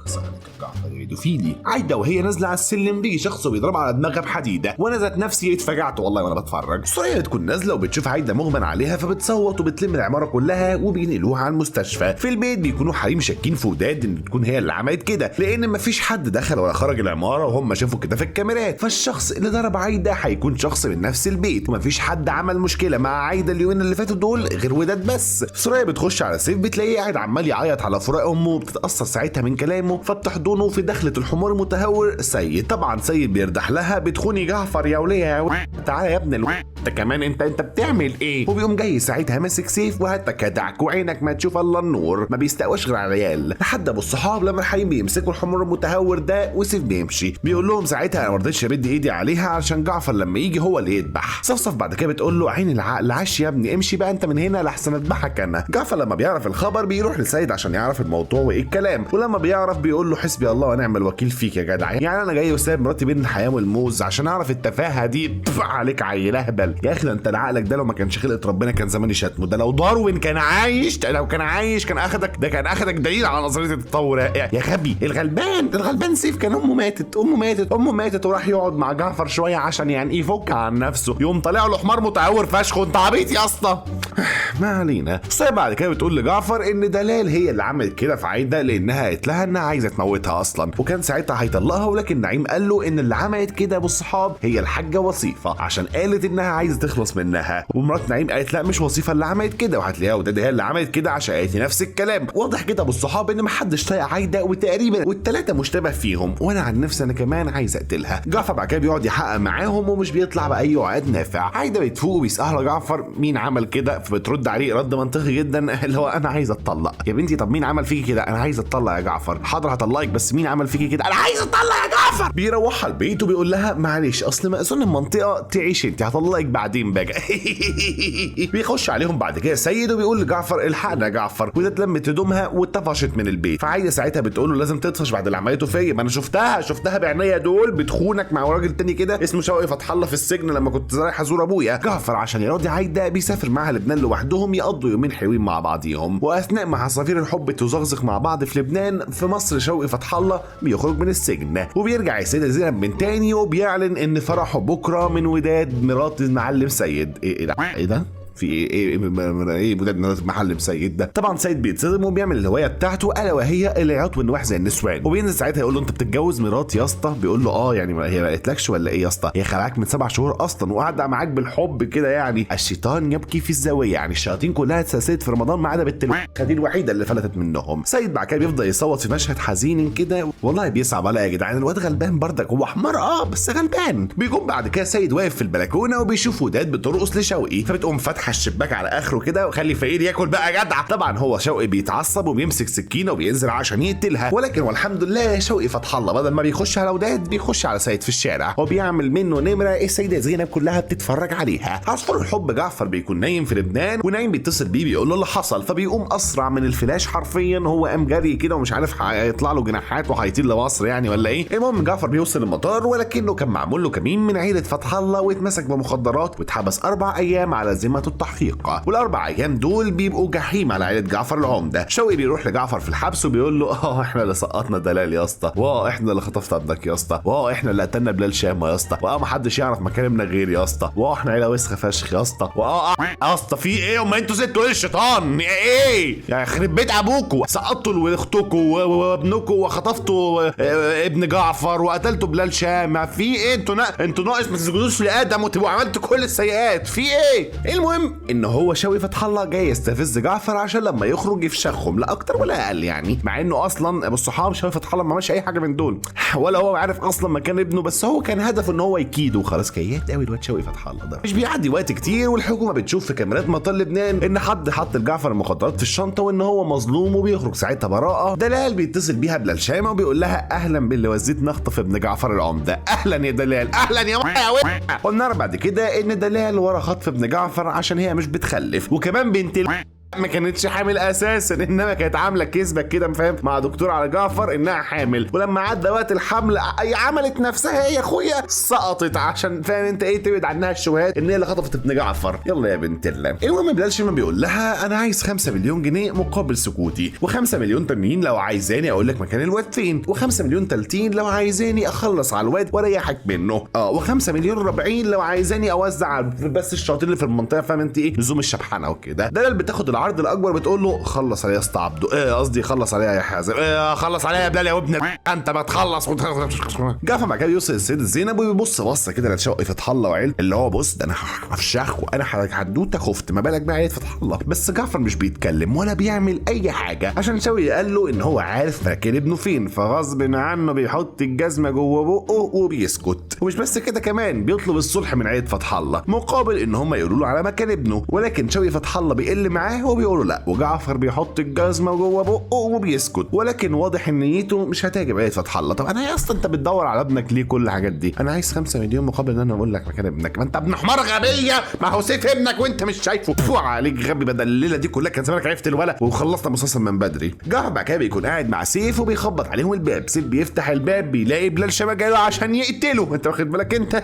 خسارة جعفر بيدوفيلي. عايده وهي نازله على السلم بيجي شخص وبيضرب على دماغها بحديده وانا ذات نفسي اتفجعت والله وانا بتفرج. سوريا بتكون نازله وبتشوف عايده مغمى عليها فبتصوت وبتلم العماره كلها وبينقلوها على المستشفى. في البيت بيكونوا حريم شاكين في وداد ان تكون هي اللي عملت كده لان مفيش حد دخل ولا خرج العماره وهم شافوا كده في الكاميرات. فالشخص اللي ضرب عايده هيكون شخص من نفس البيت ومفيش حد عمل مشكله مع عايده اليومين اللي فاتوا دول غير وداد بس. سوريا بتخش على سيف بتلاقيه قاعد عمال يعيط على فراق امه وبتتاثر ساعتها من كلامه فبتحضنه في دخلة الحمار المتهور سيد. طبعا سيد بيردح لها بتخوني جعفر يا وليه يا تعالى يا ابن انت كمان انت بتعمل ايه؟ وبيقوم جاي ساعتها ماسك سيف وهتكدعك وعينك ما تشوف الا النور. ما بيستقواش غير على العيال لحد ابو الصحاب لما الحريم بيمسكوا الحمار المتهور ده وسيف بيمشي. بيقول لهم ساعتها انا ما رضيتش امد ايدي عليها علشان جعفر لما يجي هو اللي يذبح. صفصف بعد كده بتقول له عين العقل عاش يا ابني امشي بقى انت من هنا لحسن اذبحك انا. جعفر لما بيعرف الخبر بيروح لسيد عشان يعرف الموضوع وايه الكلام ولما بيعرف بيقول له حسبي الله ونعم الوكيل فيك يا جدع. يعني انا جاي وسايب مراتي بين الحياه والموز عشان اعرف التفاهه دي عليك عيل اهبل يا اخي. انت عقلك ده لو ما كانش خلقه ربنا كان زماني شتمه. ده لو داروين كان عايش كان اخدك دليل على نظريه التطور يا غبي. الغلبان سيف كان امه ماتت وراح يقعد مع جعفر شويه عشان يعني يفك عن نفسه يوم طالع له حمار متعور فشخ. انت عبيط يا اسطى. ما علينا. سيف بعد كده بتقول لجعفر ان دلال هي اللي عملت كده في عايده لانها قالت لها انها عايزه تموتها اصلا وكان ساعتها هيطلقها. ولكن نعيم قال له ان اللي عملت كده ابو الصحاب هي الحاجه وصيفه عشان قالت انها عايزه تخلص منها. ومرات نعيم قالت لا مش وصيفه اللي عملت كده وهتلاقيها وداد هي اللي عملت كده عشان قالت نفس الكلام. واضح كده ابو الصحاب ان محدش طايق عايده وتقريبا والثلاثه مشتبه فيهم وانا عن نفسي انا كمان عايز اقتلها. جعفر بعد كده بيقعد يحقق معاهم ومش بيطلع باي وعد نافع. عايده بتفوق وبيسالها جعفر مين عمل كده فبترد عليه رد منطقي جدا اللي هو انا عايز اتطلق. يا بنتي طب مين عمل فيكي كده؟ انا عايز اتطلق يا جعفر. حاضر هطلقك بس مين عمل فيكي كده؟ انا عايز اتطلق يا جعفر. بيروحها البيت وبيقول لها معلش اصل مأذون المنطقه تعيش انت هطلقك بعدين بقى. بيخش عليهم بعد كده سيد وبيقول لجعفر الحقنا يا جعفر وده اتلمت هدومها واتطفشت من البيت. فعايده ساعتها بتقول له لازم تطفش بعد اللي عملته فيا. ما انا شفتها بعينيا دول بتخونك مع راجل تاني كده اسمه شوقي فتح الله في السجن لما كنت رايح ازور ابويا. جعفر عشان يراضي عايده بيسافر معاها لبنان لوحده عندهم يقضوا يومين حلوين مع بعضيهم. واثناء ما عصافير الحب تزغزغ مع بعض في لبنان، في مصر شوقي فتح الله بيخرج من السجن وبيرجع السيده زينب من تاني وبيعلن ان فرحه بكره من وداد مرات المعلم سيد. ايه ده؟ في ايه ولاد محل سيد ده؟ طبعا سيد بيتصدم وبيعمل الهوايه بتاعته الا وهي العياط والنواح زي النسوان، وبينزل ساعتها يقول له انت بتتجوز مرات يا اسطى؟ بيقول له يعني هي ما قالتلكش ولا ايه يا اسطى؟ هي خلعك من 7 شهور اصلا وقاعده معاك بالحب كده يعني. الشيطان يبكي في الزاويه، يعني الشياطين كلها اتسلسلت في رمضان ما عدا بنت دي الوحيده اللي فلتت منهم. سيد بعد كده بيفضل يصوت في مشهد حزين كده، والله بيصعب عليا يا جدعان، الواد غلبان بردك، هو حمار بس غلبان. بيقوم بعد كده سيد واقف في البلكونه وبيشوف وداد بترقص لشوقي، فبتقوم فاتحه الشباك على اخره كده وخلي فقير ياكل بقى جدع. طبعا هو شوقي بيتعصب وبيمسك سكينه وبينزل عشان يقتلها، ولكن والحمد لله شوقي فتح الله بدل ما بيخش على وداد بيخش على سيد في الشارع وبيعمل منه نمره السيده زينب كلها بتتفرج عليها. عصفور الحب جعفر بيكون نايم في لبنان ونايم بيتصل بيه بيقول له اللي حصل، فبيقوم اسرع من الفلاش حرفيا، هو قام جري كده ومش عارف هيطلع له جناحات وهيطير لمصر يعني ولا ايه. المهم جعفر بيوصل المطار ولكنه كان معمول له كمين من عيله فتح الله واتمسك بمخدرات واتحبس 4 ايام على ذمه التحقيق، والاربع ايام دول بيبقوا جحيم على عيله جعفر العمده. شوقي بيروح لجعفر في الحبس وبيقول له احنا اللي سقطنا دلال يا اسطى، احنا اللي خطفت ابنك يا اسطى، احنا اللي قتلنا بلال شام يا اسطى، ما حدش يعرف مكان ابنك غير يا اسطى، احنا عيله وسخه فشخ يا اسطى، يا اسطى في ايه؟ وما انتوا سبتوا ايه الشيطان ايه يعني؟ يخرب بيت ابوكوا، سقطتوا اختكوا وابنكوا وخطفتوا ابن جعفر وقتلتوا بلال شام، في ايه؟ انتوا ناقص ما تسجدوش لادم وتبقوا عملتوا كل السيئات، في ايه؟ المهم ان هو شوقي فتح الله جاي يستفز جعفر عشان لما يخرج يفشخهم لا اكتر ولا اقل يعني، مع انه اصلا ابو الصحاب شوقي فتح الله ما عملش اي حاجه من دول ولا هو عارف اصلا مكان ابنه، بس هو كان هدفه ان هو يكيده وخلاص. كيات قوي الواد شوقي فتح الله ده. مش بيعدي وقت كتير والحكومه بتشوف في كاميرات مطار لبنان ان حد حط لجعفر المخدرات في الشنطه وان هو مظلوم وبيخرج ساعتها براءه. دلال بيتصل بيها بلال شامه وبيقول لها اهلا باللي وزيت نخطف ابن جعفر العمده، اهلا يا دلال، اهلا يا قلنا بعد كده ان دلال ورا خطف ابن جعفر عشان هي مش بتخلف، وكمان بنت ما كانتش حامل اساسا، انما كانت عامله كذبه كده فاهم مع دكتور على جعفر انها حامل، ولما عدى وقت الحمل عملت نفسها هي اخويا سقطت عشان فاهم انت ايه تبعد عنها الشبهات ان هي اللي خطفت ابن جعفر. يلا يا بنت الله. المهم بلال شيمه بيقول لها انا عايز 5 مليون جنيه مقابل سكوتي، و5 مليون تانيين لو عايزاني اقول لك مكان الواد فين، و5 مليون تالتين لو عايزاني اخلص على الواد واريحك منه، و5 مليون ربعين لو عايزاني اوزع بس الشاطرين اللي في المنطقه فاهم انت ايه لزوم الشبحانه وكده. دلال بتاخد العرض الاكبر بتقول له خلص عليا يا اسطى عبده، قصدي خلص عليا يا حازم، خلص عليا يا بلال يا ابن انت ما تخلص. جعفر بعد كده بيوصل السيده زينب وبيبص بصه كده لشوقي فتح الله وعيل اللي هو بص ده انا هفشخ وانا حدوته خفت، ما بالك بقى عيله فتح الله. بس جعفر مش بيتكلم ولا بيعمل اي حاجه عشان شوقي قال له ان هو عارف مكان ابنه فين، فغصب عنه بيحط الجزمه جوه بقه وبيسكت. ومش بس كده كمان بيطلب الصلح من عيله فتح الله مقابل ان هم يقولوا له على مكان ابنه، ولكن شوقي فتح الله بيقل معاه وبيقول له لا، وجعفر بيحط الجزمه جوه بقه وبيسكت، ولكن واضح ان نيته مش هتعجب عيله فتح الله. طب انا يا اسطى انت بتدور على ابنك ليه كل الحاجات دي؟ انا عايز 5 مليون مقابل ان انا اقول لك مكان ابنك، ما انت ابن حمار غبيه، ما هو سيف ابنك وانت مش شايفه، فو عليك غبي، بدل الليله دي كلها كان زمانك عرفت الولد وخلصنا المسلسل من بدري. جعفر بعد كده بيكون قاعد مع سيف وبيخبط عليهم الباب، سيف بيفتح الباب بيلاقي بلال شبه جاي له عشان يقتله، انت واخد بالك انت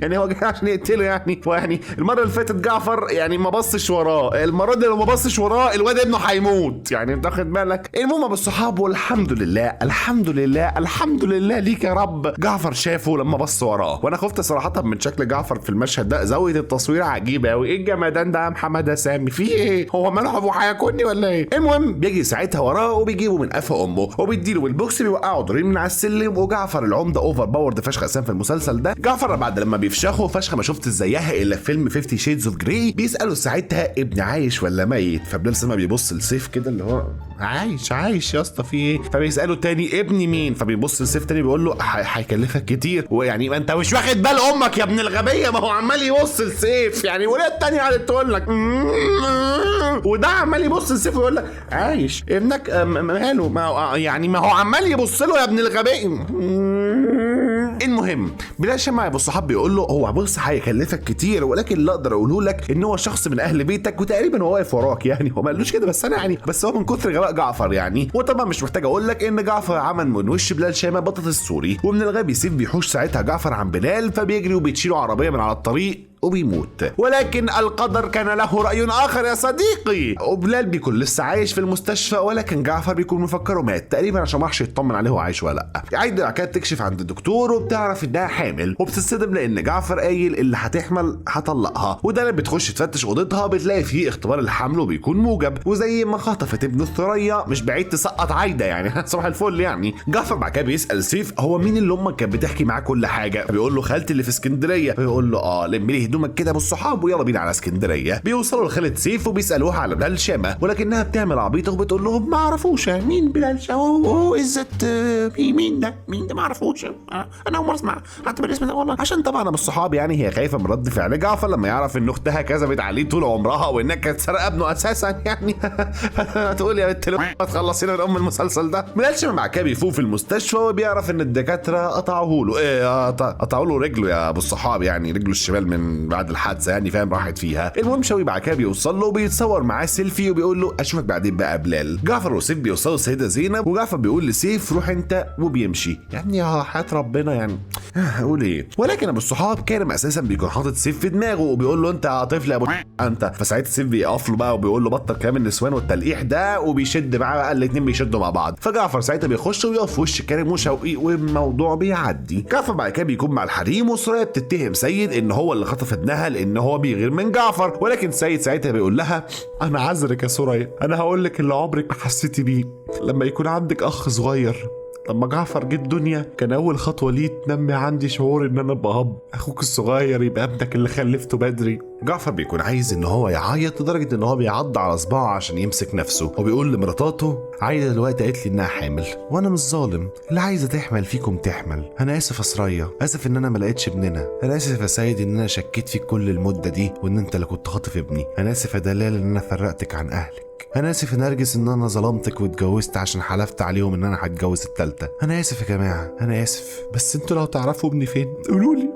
يعني هو جاي عشان يقتله يعني، ويعني المره اللي فاتت جعفر يعني ما بصش وراه، المره دي لو ما بصش وراه الواد ابنه هيموت يعني انت واخد بالك. المهم بالصحاب والحمد لله الحمد لله الحمد لله ليك يا رب جعفر شافه لما بص وراه، وانا خفت صراحه من شكل جعفر في المشهد ده، زاويه التصوير عجيبه قوي، ايه الجمدان ده يا محمد سامي في ايه؟ هو ماله ابو هياكلني ولا ايه؟ المهم بيجي ساعتها وراه وبيجيبه من قفا امه وبيديله بالبوكس بيوقعوا دورين من على السلم، وجعفر العمده اوفر باورد فشخ اساسا في المسلسل ده. جعفر بعد لما بيفشخه فشخ ما شفت زيها الا في فيلم 50 شيدز اوف جراي، بيسالوا ساعتها ابن عايش ولا ميت، فبلال سما بيبص لسيف كده اللي هو عايش يا اسطى في ايه، فبيسالوا تاني ابني مين، فبيبص لسيف تاني بيقول له هيكلفك كتير، ويعني ما انت مش واخد بال امك يا ابن الغبيه، ما هو عمال يبص لسيف يعني، ولاد تاني قاعده تقول لك وده عمال يبص لسيف ويقول لك عايش ابنك ماله، ما هو عمال يبص له يا ابن الغبيه. المهم بلال شام ابو الصحاب بيقول له هو بص هيكلفك كتير، ولكن اللي اقدر اقوله لك ان هو شخص من اهل بيتك وتقريبا هو واقف وراك يعني، هو ما قالوش كده بس انا يعني بس هو من كتر غباء جعفر يعني. وطبعا مش محتاج اقول لك ان جعفر عمل من وش بلال شام بطل السوري، ومن الغبي سيف بيحوش ساعتها جعفر عن بلال، فبيجري وبيتشيلوا عربيه من على الطريق وبيموت. ولكن القدر كان له رأي آخر يا صديقي، وبلال بيكون لسه عايش في المستشفى، ولكن جعفر بيكون مفكره مات تقريبا عشان ما راحش يطمن عليه هو عايش ولا لا. عايدة كانت تكشف عند الدكتور وبتعرف انها حامل، وبتتصدم لان جعفر قايل اللي هتحمل هطلقها. وده لما بتخش تفتش اوضتها بتلاقي فيه اختبار الحمل وبيكون موجب، وزي ما خطفت ابن الثريا مش بعيد تسقط عايدة يعني صباح الفل يعني. جعفر بعد كده بيسأل سيف هو مين اللي امك كانت بتحكي معاه كل حاجه، بيقول له خالتي اللي في اسكندريه، بيقول له لم لي هدومك كده بالصحاب ويلا بينا على اسكندريه. بيوصلوا لخالة سيف وبيسالوها على بلال شامه، ولكنها بتعمل عبيطه وبتقول لهم ما اعرفوش مين بلال شامه، عزت مين ده ما اعرفوش، انا اول مره اسمع حتى بالاسم ده والله، عشان طبعا ابو الصحاب يعني هي خايفه من رد فعل جعفر لما يعرف ان اختها كذبت عليه طول عمرها وانها كانت سرقه ابنه اساسا يعني. تقول يا بنت ما تخلصينا من ام المسلسل ده. بلال شامه مع كده بيفوق في المستشفى وبيعرف ان الدكاتره قطعوه له قطعوا له رجله يا ابو الصحاب، يعني رجله الشمال من بعد الحادثه يعني فاهم راحت فيها. المهم شوي بعد كده بيوصل له وبيتصور معاه سيلفي وبيقول له اشوفك بعدين بقى بلال. جعفر وسيف بيوصلوا السيده زينب وجعفر بيقول لسيف روح انت وبيمشي، يعني يا حياة ربنا يعني اقول ايه. ولكن ابو الصحاب كارم اساسا بيكون حاطط سيف في دماغه وبيقول له انت يا طفل يا ابو انت، فساعتها سيف بيقف له بقى وبيقول له بطل كلام النسوان والتلقيح ده، وبيشد معاه بقى الاثنين بيشدوا مع بعض. فجعفر ساعتها بيخش ويقف في وش كارم وشوقي والموضوع بيعدي. جعفر بعد كده بيكون مع الحريم وسرية بتتهم سيد ان هو اللي خطف ابنها لان هو بيغير من جعفر، ولكن سيد ساعتها بيقول لها انا عذرك يا سرية، انا هقول لك اللي عمرك ما حسيتي بيه. لما يكون عندك اخ صغير، لما جعفر جه الدنيا كان اول خطوه ليه تنمي عندي شعور ان انا ابقى اب، اخوك الصغير يبقى ابنك اللي خلفته بدري. جعفر بيكون عايز ان هو يعيط لدرجه ان هو بيعض على صباعه عشان يمسك نفسه، وبيقول لمراتاته عايده دلوقتي قالت لي انها حامل وانا مش ظالم، اللي عايزه تحمل فيكم تحمل. انا اسف يا سرية، اسف ان انا ما لقيتش ابننا، انا اسف يا سيد ان انا شكيت فيك كل المده دي وان انت اللي كنت خاطف ابني، انا اسف يا دلال ان انا فرقتك عن اهلك، انا اسف يا نرجس ان انا ظلمتك واتجوزت عشان حلفت عليهم ان انا هتجوز التالتة، انا اسف يا جماعه انا اسف، بس انتوا لو تعرفوا ابني فين قولوا لي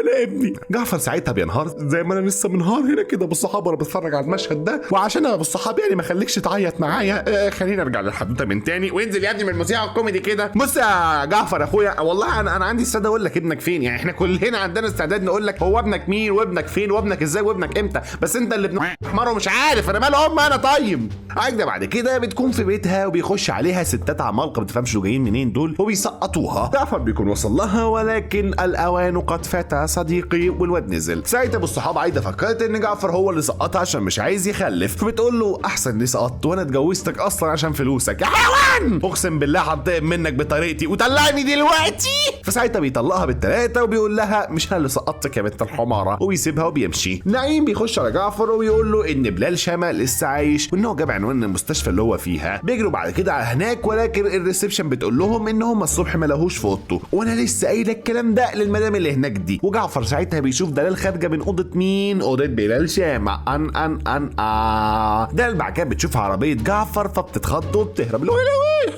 انا ابني. جعفر ساعتها بينهار زي ما انا لسه منهار هنا كده بالصحاب وانا بتفرج على المشهد ده، وعشان انا بالصحاب يعني ما خليكش تعيط معايا خلينا نرجع للحدوته من تاني وانزل يا ابني من المذيع الكوميدي كده. بص يا جعفر اخويا والله انا عندي استعداد اقول لك ابنك فين، يعني احنا كلنا عندنا استعداد نقول لك هو ابنك مين وابنك فين وابنك ازاي وابنك امتى، بس انت اللي ابن حمار ومش عارف انا مال انا طيب. عايده بعد كده بتكون في بيتها وبيخش عليها ستات عمالقه ما بتفهمش دول جايين منين دول وبيسقطوها. جعفر بيكون وصل لها ولكن الاوان قد فات صديقي والواد نزل. ساعتها ابو الصحاب عايده فكرت ان جعفر هو اللي سقطها عشان مش عايز يخلف، فبتقول له احسن لي سقطت وانا اتجوزتك اصلا عشان فلوسك يا حيوان، اقسم بالله هنتقم منك بطريقتي وطلعني دلوقتي. فساعتها بيطلقها بالثلاثه وبيقول لها مش انا اللي سقطتك يا بنت الحماره وبيسيبها وبيمشي. نعيم بيخش على جعفر وبيقول له ان بلال شامه لسه عايش وان هو جاب عنوان المستشفى اللي هو فيها. بيجروا بعد كده على هناك ولكن الريسبشن بتقول لهم ان هم الصبح ما لهوش في اوضته، وانا لسه قايله الكلام ده للمدام اللي هناك دي. وجعفر ساعتها بيشوف دلال خارجه من اوضه مين؟ اوضه بلال شامه. دلال بعد كده بتشوف عربيه جعفر فبتتخض وبتهرب.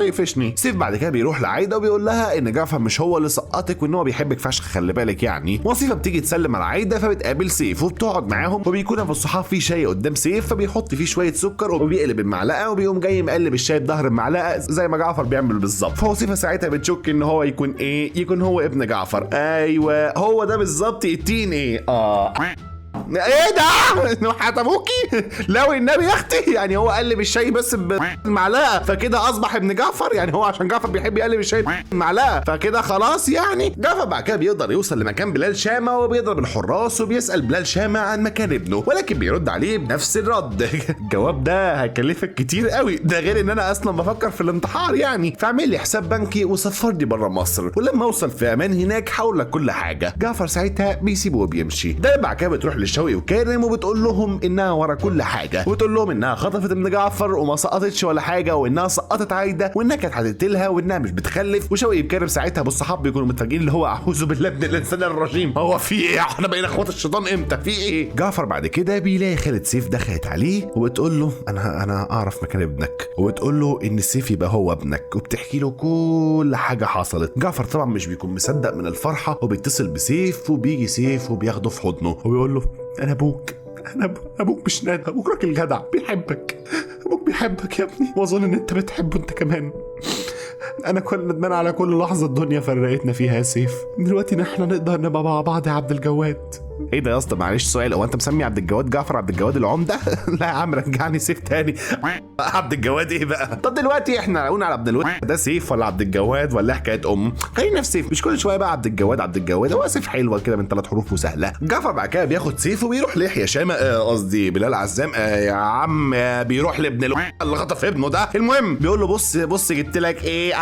هيفشني. سيف بعد كده بيروح لعايده وبيقول لها ان جعفر مش هو اللي سقطك وان هو بيحبك فشخ خلي بالك يعني. وصيفه بتيجي تسلم على عايده فبتقابل سيف وبتقعد معاهم، وبيكون ابو الصحاب في شاي قدام سيف فبيحط فيه شويه سكر وبيقلب المعلقه وبيقوم جاي مقلب الشاي بظهر المعلقه زي ما جعفر بيعمل بالظبط. فوصيفه ساعتها بتشك ان هو يكون ايه؟ يكون هو ابن جعفر. ايوه هو ده بالظبط. التين ايه؟ ايه ده؟ حياة ابوكي؟ لو النبي يا اختي، يعني هو قلب الشاي بس بالمعلقه فكده اصبح ابن جعفر؟ يعني هو عشان جعفر بيحب يقلب الشاي بالمعلقه فكده خلاص يعني؟ جعفر بعد كده بيقدر يوصل لمكان بلال شامه وبيضرب الحراس وبيسال بلال شامه عن مكان ابنه، ولكن بيرد عليه بنفس الرد. الجواب ده هيكلفك كتير قوي، ده غير ان انا اصلا بفكر في الانتحار يعني، فاعمل لي حساب بنكي وسفرني بره مصر ولما اوصل في امان هناك هقول لك كل حاجه. جعفر ساعتها بيسيبه وبيمشي. ده بعد كده بتروح لشوقي وكارم وبتقول لهم انها ورا كل حاجه، وبتقول لهم انها خطفت ابن جعفر وما سقطتش ولا حاجه، وانها سقطت عايده وانها كانت هتقتلها وانها مش بتخلف. وشوقي وكارم ساعتها بالصحاب بيكونوا متفاجئين اللي هو اعوذ بالله من الانسان الرجيم، هو في ايه؟ احنا بقينا اخوات الشيطان امتى؟ في ايه؟ جعفر بعد كده بيلاقي خالة سيف دخلت عليه وبتقول له انا اعرف مكان ابنك، وبتقول له ان سيف يبقى هو ابنك، وبتحكي له كل حاجه حصلت. جعفر طبعا مش بيكون مصدق من الفرحه وبيتصل بسيف وبيجي سيف وبياخده في حضنه وبيقول له انا ابوك، ابوك مش نادى، ابوك راجل جدع بيحبك، ابوك بيحبك يا ابني واظن ان انت بتحبه انت كمان. انا كل ندمان على كل لحظه الدنيا فرقتنا فيها يا سيف، دلوقتي احنا نقدر نبقى مع بعض يا عبد الجواد. ايه ده يا اسطى؟ معلش سؤال، هو انت مسمي عبد الجواد جعفر عبد الجواد العمده؟ لا يا عم رجعني سيف تاني. عبد الجواد ايه بقى؟ طب دلوقتي احنا قلنا على عبد الوهاب ده سيف ولا عبد الجواد ولا حكايه خلينا في سيف، مش كل شويه بقى عبد الجواد عبد الجواد، هو سيف حلوه كده من 3 حروف وسهله. جعفر بعد كده بياخد سيف وبيروح ليحيى شامه، قصدي بلال عزام، يا عم بيروح لابن اللي خطف ابنه ده. المهم بيقول له بص جبت لك ايه،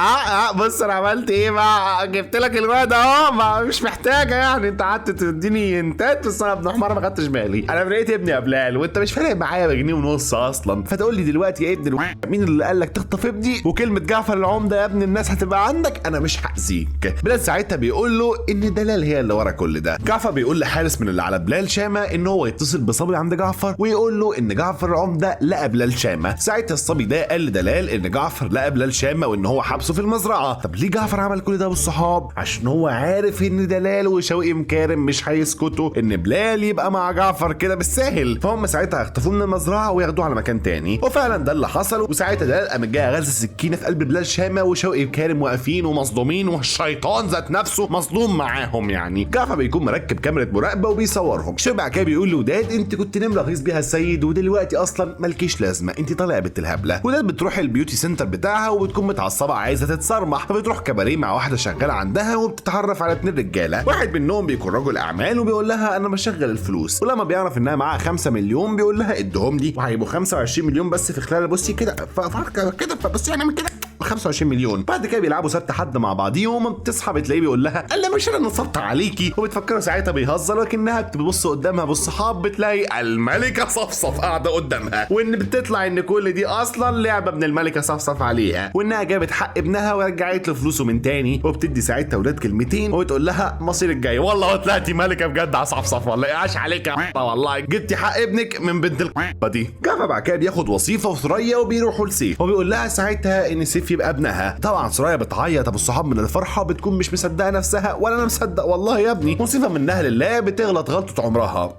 بص انا عملت ايه بقى، جبت لك الواد اهو، مش محتاجه يعني، انت قعدت تديني انتات بس انا ابن حمار ما خدتش بالي، انا بقيت ابني يا بلال وانت مش فارق معايا بجنيه ونص اصلا، فتقول لي دلوقتي يا ابن مين اللي قال لك تخطف ابني، وكلمه جعفر العمده يا ابن الناس هتبقى عندك، انا مش هاذيك. بلال ساعتها بيقول له ان دلال هي اللي ورا كل ده. جعفر بيقول لحارس من اللي على بلال شامه ان هو يتصل بصبي عند جعفر ويقول له ان جعفر العمده لقى بلال شامه. ساعتها الصبي ده قال لدلال ان جعفر لقى بلال شامه وان هو حبسه في المزرعه. طب ليه جعفر عمل كل ده بالصحاب؟ عشان هو عارف ان دلال وشوقي مكارم مش هيسكتوا ان بلال يبقى مع جعفر كده بالساهل، فهم ساعتها هيخطفوه من المزرعه وياخدوه على مكان تاني. وفعلا ده اللي حصل، وساعتها دلال قام جاي غرز السكينه في قلب بلال شامه وشوقي مكارم واقفين ومصدومين، والشيطان ذات نفسه مصدوم معاهم يعني. جعفر بيكون مركب كاميرا مراقبه وبيصورهم. شوقي بعد كده بيقول له وداد انت كنت نمره رخيص بيها السيد ودلوقتي اصلا مالكيش لازمه، انت طالعه بنت الهبله. وداد بتروح البيوتي سنتر بتاعها وبتكون متعصبه عايزه تتصرمح، فبتروح كباريه مع واحده شغاله عندها وبتتعرف على 2 رجاله. واحد منهم بيكون رجل اعمال وبيقول لها انا بشغل الفلوس، ولما بيعرف انها معاها 5 مليون بيقول لها ادهم لي وهيبقوا 25 مليون بس في خلال بصي كده كده بصي يعني من كده 25 مليون. بعد كده بيلعبوا سبت حد مع بعضيهم، بتصحى بتلاقيه بيقول لها قال مش انا نصبت عليكي، وبتفكروا ساعتها بيهزر، ولكنها بتبص قدامها بالصحاب بتلاقي الملكه صفصف قاعده قدامها، وان بتطلع ان كل دي اصلا لعبه من الملكه صفصف عليها، وانها جابت حق ابنها ورجعت له فلوسه من تاني. وبتدي ساعتها ولاد كلمتين وبتقول لها مصير الجاي، والله طلعتي ملكه بجد على صفصف، والله عاش عليك يا والله جبتي حق ابنك من بنت دي. جعفر بعد كده بياخد وظيفه وثريا وبيروحوا لسيف، وبيقول لها ساعتها ان سيف يبقى ابنها. طبعا ثريا بتعيط ابو الصحاب من الفرحه، بتكون مش مصدقه نفسها ولا انا مصدق والله يا ابني. مصيبه منها لله بتغلط غلطه عمرها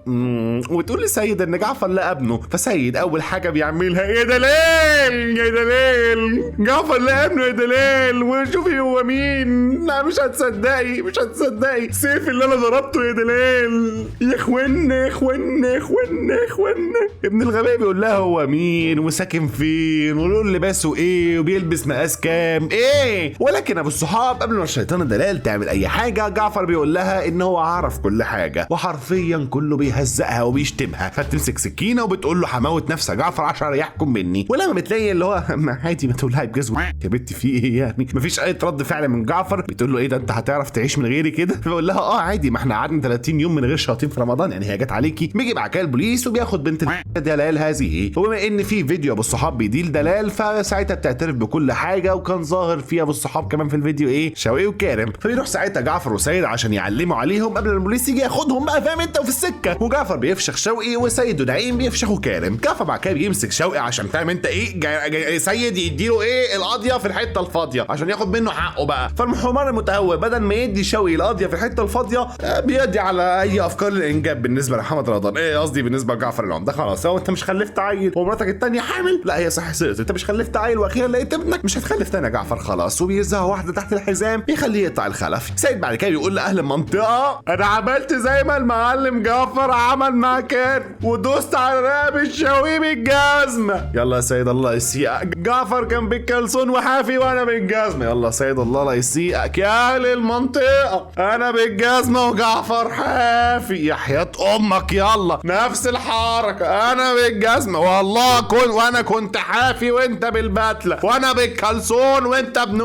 وتقول لسيد ان جعفر لقى ابنه. فسيد اول حاجه بيعملها يا دلال يا دلال جعفر لقى ابنه يا دلال، وشوفي هو مين. لا مش هتصدقي مش هتصدقي، سيف اللي انا ضربته يا دلال. يا اخوانا اخوانا اخوانا اخوانا. ابن الغباء بيقول لها هو مين وساكن فين ولون لباسه ايه وبيلبس مقاس كام ايه. ولكن ابو الصحاب قبل ما الشيطان دلال تعمل اي حاجه جعفر بيقول لها ان هو عارف كل حاجه، وحرفيا كله بيهزقها وبيشتمها، فتمسك سكينه وبتقول له هموت نفسك جعفر عشان يحكم مني. ولما بتلاقي اللي هو عادي ما تقولها بجزوه يا بنتي في ايه يعني، مفيش اي رد فعل من جعفر. بتقول له ايه ده انت هتعرف تعيش من غيري كده؟ فبيقول لها عادي ما احنا قعدنا 30 يوم من غير شياطين في رمضان يعني هي جت عليكي. بيجي بعد كده البوليس وبياخد بنت دلال هذه، وبما ان في فيديو ابو الصحاب بيديل دلال فساعتها بتعترف بكل حاجه، وكان ظاهر في ابو الصحاب كمان في الفيديو ايه شوقي وكارم. فبيروح ساعتها جعفر وسيد عشان يعلموا عليهم قبل البوليس يجي ياخدهم بقى، فاهم انت، وفي السكه. وجعفر بيفشخ شوقي وسيد ونعيم بيفشخوا كارم. جعفر بعد كده بيمسك شوقي عشان فاهم انت ايه جاي سيد يديله ايه القاضيه في الحته الفاضيه عشان ياخد منه حقه بقى. فالحمار المتهور بدل ما يدي شوقي القاضيه في الحته الفاضيه بيدي على اي افكار الانجاب بالنسبه لمحمد رمضان، ايه قصدي بالنسبه لجعفر العمده. خلاص هو انت مش خلفت عيل ومراتك الثانيه حامل، لا هي صح سقطت، انت مش خلفت عيل واخيرا لقيت ابنك مش هتخلف تاني يا جعفر خلاص. وبيرزعها واحده تحت الحزام يخليه يقطع الخلف. سيد بعد كده بيقول لاهل المنطقه انا عملت زي ما المعلم جعفر عمل مع كارم ودوست على رقبه الشوي بالجزمه. يلا يا سيد الله يسيئك، جعفر كان بالكلسون وحافي وانا بالجزمه. يلا يا سيد الله يسيئك يا اهل المنطقه، انا بالجزمه وجعفر حافي يا حياه امك. يلا نفس الحركه، انا بالجزمه والله وانا كنت حافي وانت بالبتله، وانا بالكلسون وانت ابن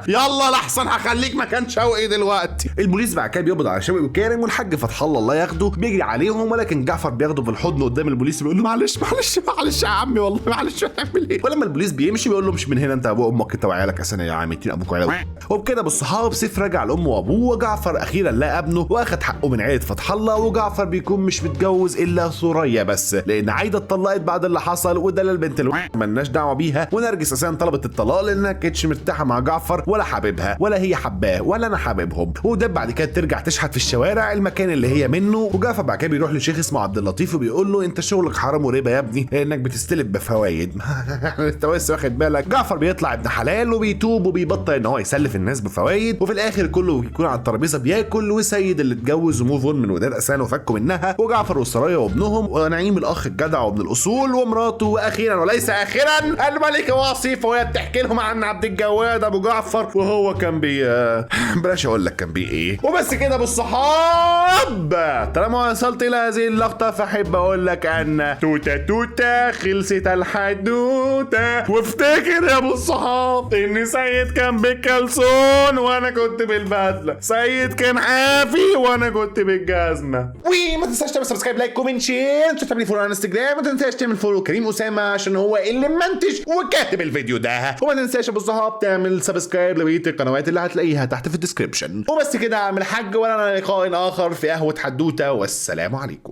يلا لحسن هخليك مكان شوقي دلوقتي. البوليس بعد كده بيقبض على شوقي وكارم والحاج فتح الله ياخده بيجري عليهم، ولكن جعفر بياخده في الحضن قدام البوليس بيقول له معلش يا عمي والله معلش هنعمل ايه. ولما البوليس بيمشي بيقول له مش من هنا انت ابو امك انت وعيالك اساسا يا عم ابوك وعيالك. وبكده بالصحاب سيف رجع لامه وابوه، وجعفر اخيرا لقى ابنه واخد حقه من عيله فتح الله. وجعفر بيكون مش متجوز الا ثريا بس، لان عايده اتطلقت بعد اللي حصل، ودلال بنت مالناش دعوه بيها، ونرجس اساسا طلبت الطلاق لانها كانتش مرتاحه مع جعفر ولا حاببها ولا هي حباه ولا انا حاببهم. وده بعد كده ترجع تشحت في الشوارع المكان اللي هي منه. وجعفر بعد كده بيروح لشيخ اسمه عبد اللطيف وبيقول له انت شغلك حرام وربا يا ابني انك بتستلف بفوايد. انت بس واخد بالك؟ جعفر بيطلع ابن حلال وبيتوب وبيبطل ان هو يسلف الناس بفوايد. وفي الاخر كله بيكون على الترابيزه بياكل، وسيد اللي اتجوز وموف اون من وداد اسنان وفكوا منها، وجعفر والسرايا وابنهم، ونعيم الاخ الجدع وابن الاصول ومراته، واخيرا وليس اخيرا الملكه وصيفه وهي بتحكي لهم عن عبد الجواد ابو جعفر وهو كان بلاش اقول لك كان ايه. وبس كده بالصحاب، طالما وصلت الى هذه اللقطه فاحب اقول لك ان توته توته خلصت الحدوته. وافتكر يا ابو الصحاب ان سيد كان بالكلسون وانا كنت بالبدله، سيد كان عافي وانا كنت بالجزمه. وما تنساش تعمل سبسكرايب لايك كومنت شير، تعمل فولو على انستجرام، ما تنساش تعمل فولو كريم اسامه عشان هو اللي منتج وكاتب الفيديو ده. وما تنساش يا ابو الصحاب تعمل سبسكرايب لبقيه القنوات اللي هتلاقيها تحت في الديسكربشن. وبس كده اعمل حاج، ولا لقاء اخر في قهوه حدوته، والسلام عليكم.